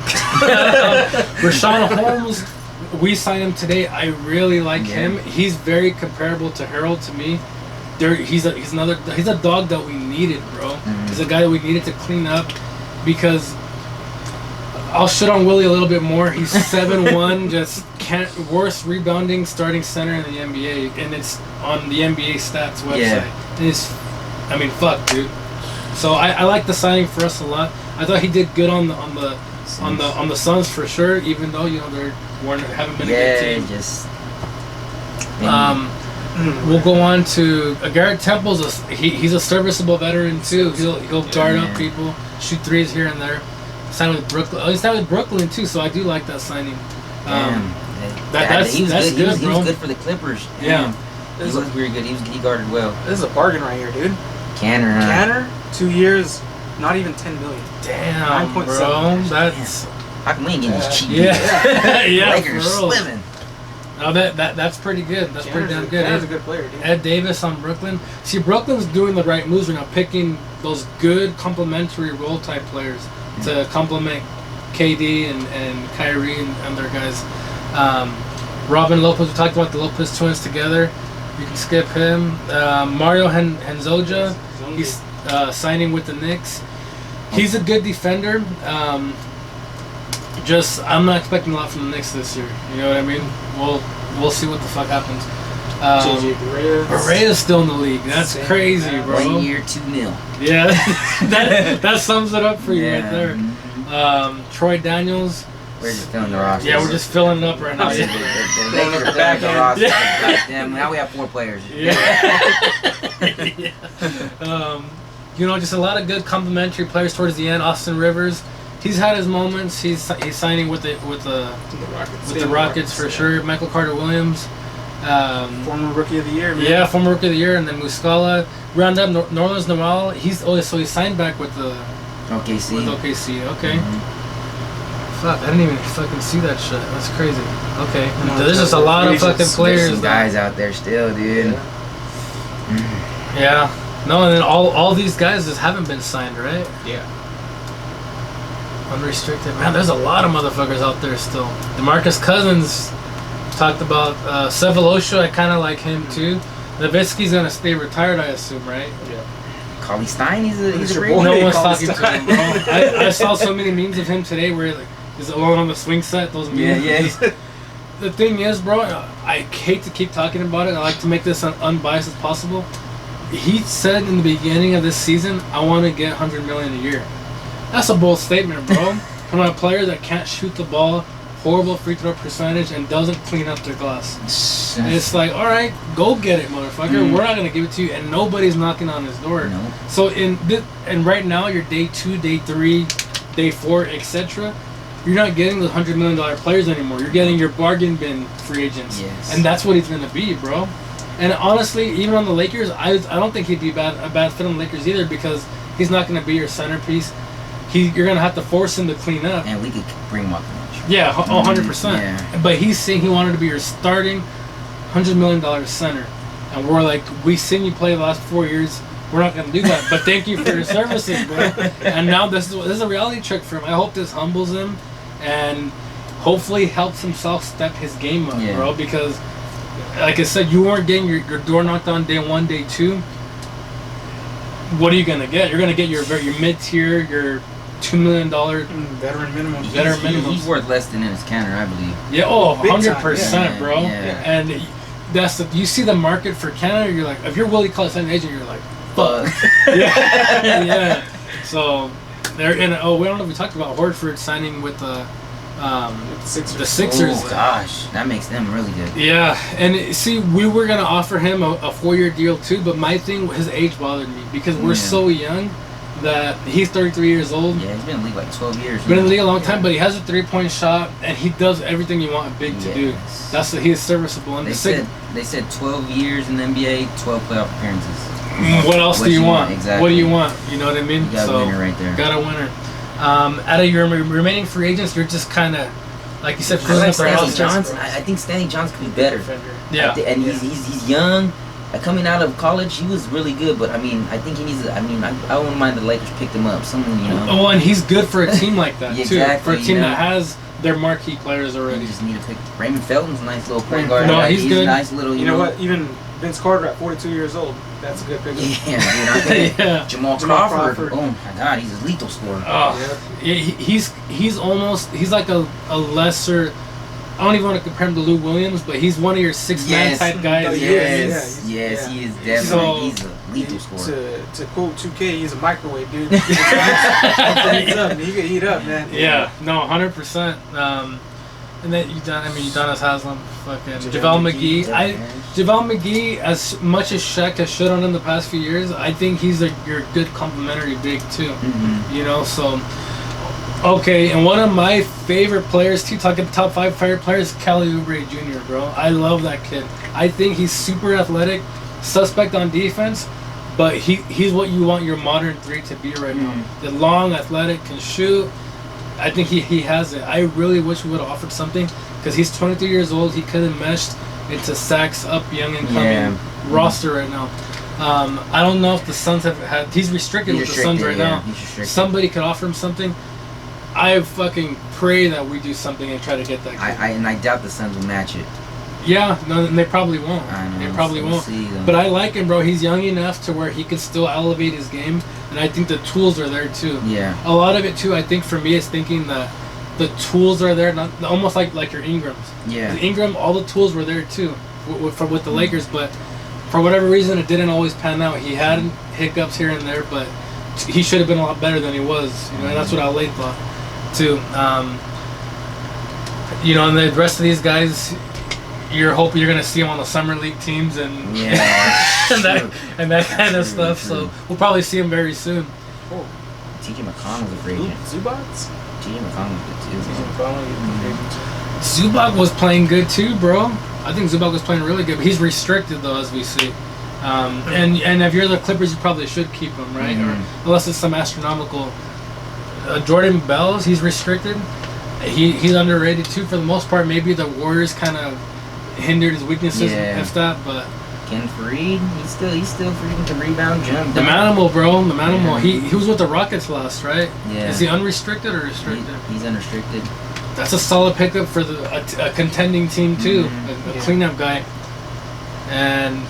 Rashawn Holmes, we signed him today. I really like him. He's very comparable to Harold to me. He's a dog that we needed, bro. He's a guy that we needed to clean up because I'll shit on Willie a little bit more. He's 7'1", just worst rebounding starting center in the NBA, and it's on the NBA stats website. And fuck, dude. So I like the signing for us a lot. I thought he did good on the Suns for sure, even though they haven't been a good team. We'll go on to Garrett Temple's. He's a serviceable veteran too. He'll guard up people, shoot threes here and there. Signed with Brooklyn. Oh, he signed with Brooklyn too, so I do like that signing. That's good, bro. He was good for the Clippers. Yeah. He was very good. He guarded well. This is a bargain right here, dude. Canner, 2 years, not even $10 million. Damn, bro. That's. How come we ain't getting these cheap? Yeah. Lakers slimming. No, that's pretty good. That's pretty damn good. Canner's a good player, dude. Ed Davis on Brooklyn. See, Brooklyn's doing the right moves right now, picking those good complementary role type players to complement KD and Kyrie and their guys. Robin Lopez, we talked about the Lopez twins together. You can skip him. Mario Henzoja, he's signing with the Knicks. He's a good defender. I'm not expecting a lot from the Knicks this year. You know what I mean? We'll see what the fuck happens. JJ Barea. Barea's still in the league. That's crazy, bro. 1 year, $2 million. Yeah, that sums it up for you right there. Mm-hmm. Troy Daniels. We're just filling the roster. Yeah, we're just filling it up right now. The Lakers are filling the roster. Damn, now we have 4 players. Yeah. You know, just a lot of good complimentary players towards the end. Austin Rivers, he's had his moments. He's signing with the Rockets for sure. Michael Carter Williams, former Rookie of the Year. Man. Yeah, former Rookie of the Year, and then Muscala. Round up Norlands Noel. So he signed back with the OKC. With OKC, okay. Mm-hmm. Fuck, I didn't even fucking see that shit. That's crazy. Okay, there's just a lot of fucking players. There's some guys out there still, dude. Yeah. No, and then all these guys just haven't been signed, right? Yeah. Unrestricted. Man, there's a lot of motherfuckers out there still. DeMarcus Cousins talked about Sevalosha. I kind of like him too. Nowitzki's gonna stay retired, I assume, right? Yeah. Cauley Stein, he's a boy. No one's talking to him, bro. I saw so many memes of him today where he's alone on the swing set. Those memes. Yeah. The thing is, bro, I hate to keep talking about it. I like to make this as unbiased as possible. He said in the beginning of this season, I want to get $100 million a year. That's a bold statement, bro. From a player that can't shoot the ball, horrible free throw percentage, and doesn't clean up their glass. And it's like, all right, go get it, motherfucker. We're not gonna give it to you, and nobody's knocking on his door. No. So and right now, you're day 2, day 3, day 4, etc. You're not getting the $100 million players anymore. You're getting your bargain bin free agents, and that's what he's gonna be, bro. And honestly, even on the Lakers, I don't think he'd be a bad fit on the Lakers either, because he's not gonna be your centerpiece. You're gonna have to force him to clean up. And we could bring him up. Yeah, 100%. Yeah. But he's saying he wanted to be your starting $100 million center. And we're like, we've seen you play the last 4 years. We're not going to do that. But thank you for your services, bro. And now this is a reality check for him. I hope this humbles him and hopefully helps himself step his game up, bro. Because, like I said, you weren't getting your door knocked on day 1, day 2. What are you going to get? You're going to get your mid-tier, your $2 million veteran minimum. He's worth less than in his counter, I believe. Yeah, 100%, bro. Yeah. And you see the market for Canada. You're like, if you're Willie Collins agent, you're like, fuck. Yeah. So they're in. We don't know if we talked about Horford signing with the Sixers. Oh gosh, that makes them really good. Yeah, and see, we were gonna offer him a 4-year deal too, but my thing, his age bothered me because we're so young. That he's 33 years old. Yeah, he's been in the league like 12 years. Been in the league a long time, but he has a 3-point shot, and he does everything you want a big to do. He's serviceable. And they said 12 years in the NBA, 12 playoff appearances. What else do you want? Exactly. What do you want? You know what I mean? You got a winner right there. Got a winner. Out of your remaining free agents, you're just kind of, like you said, I think Stanley Johnson could be better. Yeah. And he's young. Coming out of college, he was really good, but I think he needs. I wouldn't mind the Lakers picked him up. Someone, Oh, and he's good for a team like that too. Exactly, for a team that has their marquee players already. You just need to pick. Raymond Felton's a nice little point guard. No, he's good. Nice little. You know what? Even Vince Carter at 42 years old. That's a good pickup. Yeah. Jamal Crawford. Oh my God, he's a lethal scorer. Oh, yeah. He's like a lesser. I don't even want to compare him to Lou Williams, but he's one of your 6-man type guys. Yes, he is definitely. He's a lethal scorer. To quote 2K, he's a microwave, dude. He can heat up, man. Yeah, no, 100%. And then Udonis Haslem, fucking JaVale McGee. JaVale McGee, as much as Shaq has shit on him the past few years, I think he's your good complimentary big too. Mm-hmm. So. Okay, and one of my favorite players, too, talking top 5 favorite players, Kelly Oubre Jr., bro. I love that kid. I think he's super athletic, suspect on defense, but he's what you want your modern 3 to be right now. The long, athletic, can shoot. I think he has it. I really wish we would have offered something, because he's 23 years old. He could have meshed into Sacks up young and coming roster right now. I don't know if the Suns have had... He's restricted with the Suns right now. Somebody could offer him something. I fucking pray that we do something and try to get that kid. I doubt the Suns will match it. Yeah, no, and they probably won't. I know, they probably won't. But I like him, bro. He's young enough to where he can still elevate his game, and I think the tools are there too. Yeah. A lot of it too, I think for me, is thinking that the tools are there, not almost like your Ingrams. Yeah. The Ingram, all the tools were there too with the Lakers, but for whatever reason, it didn't always pan out. He had hiccups here and there, but he should have been a lot better than he was. You know, and that's what Ale thought too. You know, and the rest of these guys, you're hoping you're gonna see them on the summer league teams and and that kind of stuff. So we'll probably see him very soon. Oh, T.J. McConnell's a free agent. Zubats? T.J. McConnell's good too. T.J. McConnell. Zubac was playing good too, bro. I think Zubac was playing really good, but he's restricted though, as we see. And if you're the Clippers, you probably should keep him, right? Or unless it's some astronomical. Jordan Bells, he's restricted. He's underrated too for the most part. Maybe the Warriors kind of hindered his weaknesses and that, but Ken Freed, he's still freaking can rebound, jump. The Manimal, bro, the Manimal. Yeah. He was with the Rockets last, right? Yeah. Is he unrestricted or restricted? He's unrestricted. That's a solid pickup for a contending team too, a cleanup guy. And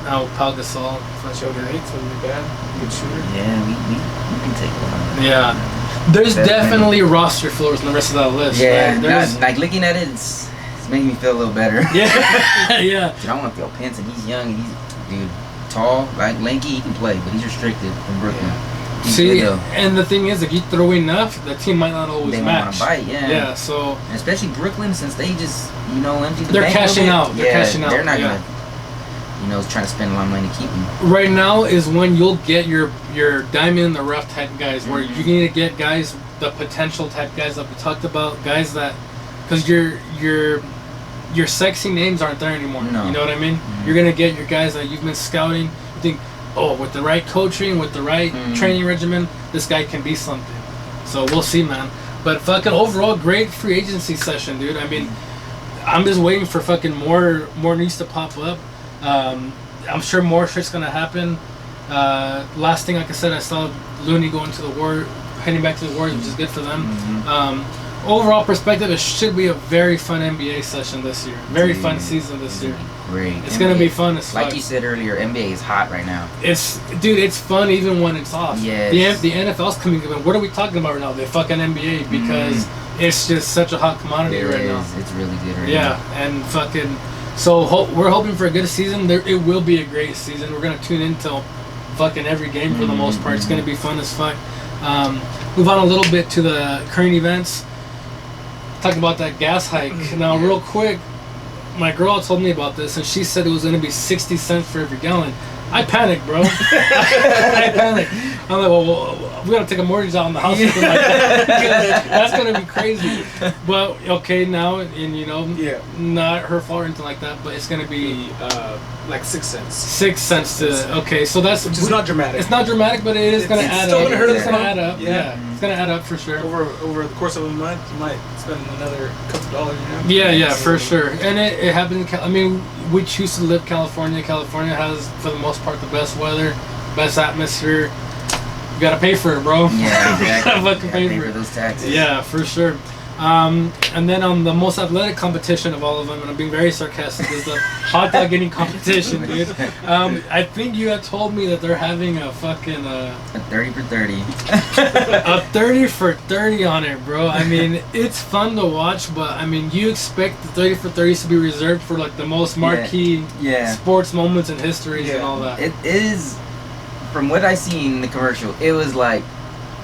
now Pau Gasol. Shoulder Hates wouldn't be bad. Good shooter. Yeah, we can take one. Yeah. There's definitely roster fillers in the rest of that list. Yeah, like looking at it, it's making me feel a little better. Yeah, yeah. Dude, I want to feel Pinson. He's young and he's tall, like lanky. He can play, but he's restricted from Brooklyn. Yeah. See, and the thing is, if you throw enough, the team might not always match. They want to bite, Yeah, so and especially Brooklyn, since they just empty the they're bank cashing out. They're cashing out. They're not gonna, try to spend a lot of money to keep him. Right now is when you'll get your diamond in the rough type guys, where you need to get guys, the potential type guys that we talked about, guys that, because your sexy names aren't there anymore. No. You know what I mean? You're gonna get your guys that you've been scouting. You think, oh, with the right coaching, with the right training regimen, this guy can be something. So we'll see, man. But fucking overall, great free agency session, dude. I mean, I'm just waiting for fucking more news to pop up. I'm sure more shit's gonna happen. Last thing, like I said, I saw Looney going to the war, heading back to the Warriors, which is good for them. Overall perspective, it should be a very fun NBA session this year. Very fun season this year. Great. It's gonna be fun as fuck. Like you said earlier, NBA is hot right now. It's fun even when it's off. Yes. The NFL's coming in. What are we talking about right now? The fucking NBA, because it's just such a hot commodity right now. It's really good right now. Yeah, and fucking. So we're hoping for a good season. It will be a great season. We're gonna tune in till fucking every game for the most part. It's gonna be fun as fuck. Move on a little bit to the current events. Talk about that gas hike. Now, real quick, my girl told me about this, and she said it was going to be 60 cents for every gallon. I panicked, bro. I panicked. I'm like, well, we got to take a mortgage out on the house or something like that. That's going to be crazy. But, okay, now, and not her fault or anything like that, but it's going to be like 6 cents. 6 cents to, okay, so that's... Which is not dramatic. It's not dramatic, but it is going to add up. It's going to add up. Yeah. It's going to add up for sure. Over the course of a month, you might spend another couple dollars, Yeah, for sure. And it happens. I mean, we choose to live California. California has, for the most part, the best weather, best atmosphere. You gotta pay for it, bro. Yeah, exactly. You gotta pay for those taxes. Yeah, for sure. And then on the most athletic competition of all of them, and I'm being very sarcastic, is the hot dog eating competition, dude. I think you had told me that they're having a fucking a 30 for 30. A 30 for 30 on it, bro. I mean, it's fun to watch, but I mean, you expect the 30 for 30s to be reserved for like the most marquee sports moments in history and all that. It is, from what I seen in the commercial, it was like,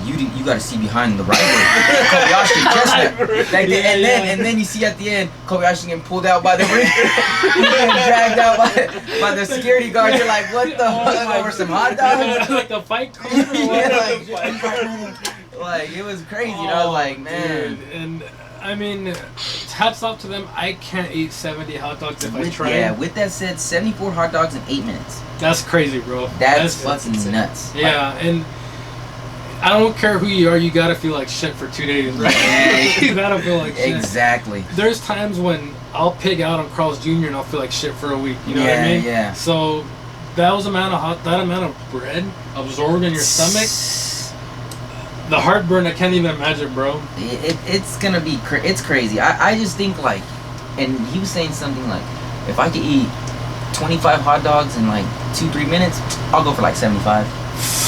you got to see behind the rifle. Kobayashi catch that. And then you see at the end, Kobayashi getting pulled out by the ring. Getting dragged out by the security guard. You're like, what the fuck? Over some hot dogs? Like the fight corner or like, it was crazy. I was like, man. Dude. And I mean, hats off to them. I can't eat 70 hot dogs if I try. Yeah, with that said, 74 hot dogs in 8 minutes. That's crazy, bro. That's fucking nuts. Yeah, and I don't care who you are, you gotta feel like shit for 2 days, right? You gotta feel like shit. Exactly. There's times when I'll pig out on Carl's Jr. and I'll feel like shit for a week. You know what I mean? Yeah. So that amount of bread absorbed in your stomach, the heartburn, I can't even imagine, bro. It's gonna be it's crazy. I just think like, and he was saying something like, if I could eat 25 hot dogs in like 2-3 minutes, I'll go for like 75.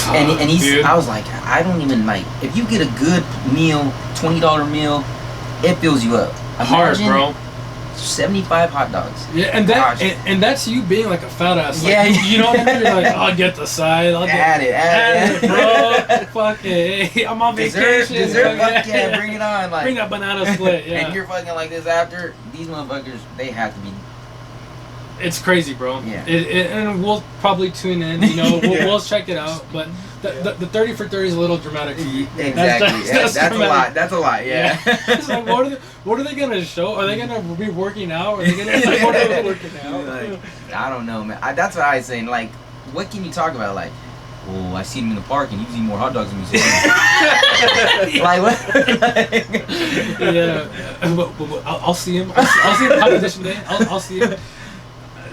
And he's, I was like, I don't even like, if you get a good meal, $20 meal, it fills you up. Hard, bro. 75 hot dogs. Yeah, and that's you being like a fat ass. Like, Yeah, you know what I mean? You're like, I'll get the side. Add it, bro. Fuck it. Hey, I'm on vacation. Dessert, fuck yeah, bring it on. Like, bring that banana split. Yeah. And you're fucking like this after. These motherfuckers, they have to be. It's crazy, bro. Yeah. And we'll probably tune in. You know, we'll check it out. But the 30 for 30 is a little dramatic. Exactly. That's a lot. That's a lot. Yeah. It's like, what are they gonna show? Are they gonna be working out? Are they gonna what are they working out? Like, I don't know, man. That's what I was saying. Like, what can you talk about? Like, well, I seen him in the park and he was eating more hot dogs than me. So like what? Yeah. But I'll see him. I'll see him competition day. I'll see him.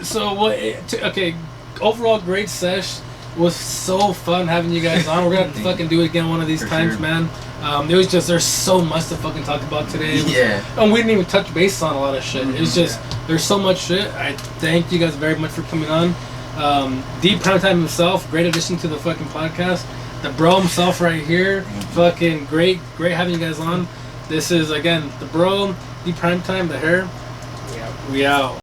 So okay, overall great sesh. Was so fun having you guys on. We're gonna have to fucking do it again one of these times, sure. Man. It was just there's so much to fucking talk about today. And we didn't even touch base on a lot of shit. Mm-hmm. It's just there's so much shit. I thank you guys very much for coming on. D-PRIMETIME himself, great addition to the fucking podcast. The bro himself right here, fucking great having you guys on. This is again the bro, D-PRIMETIME, the hair. We out.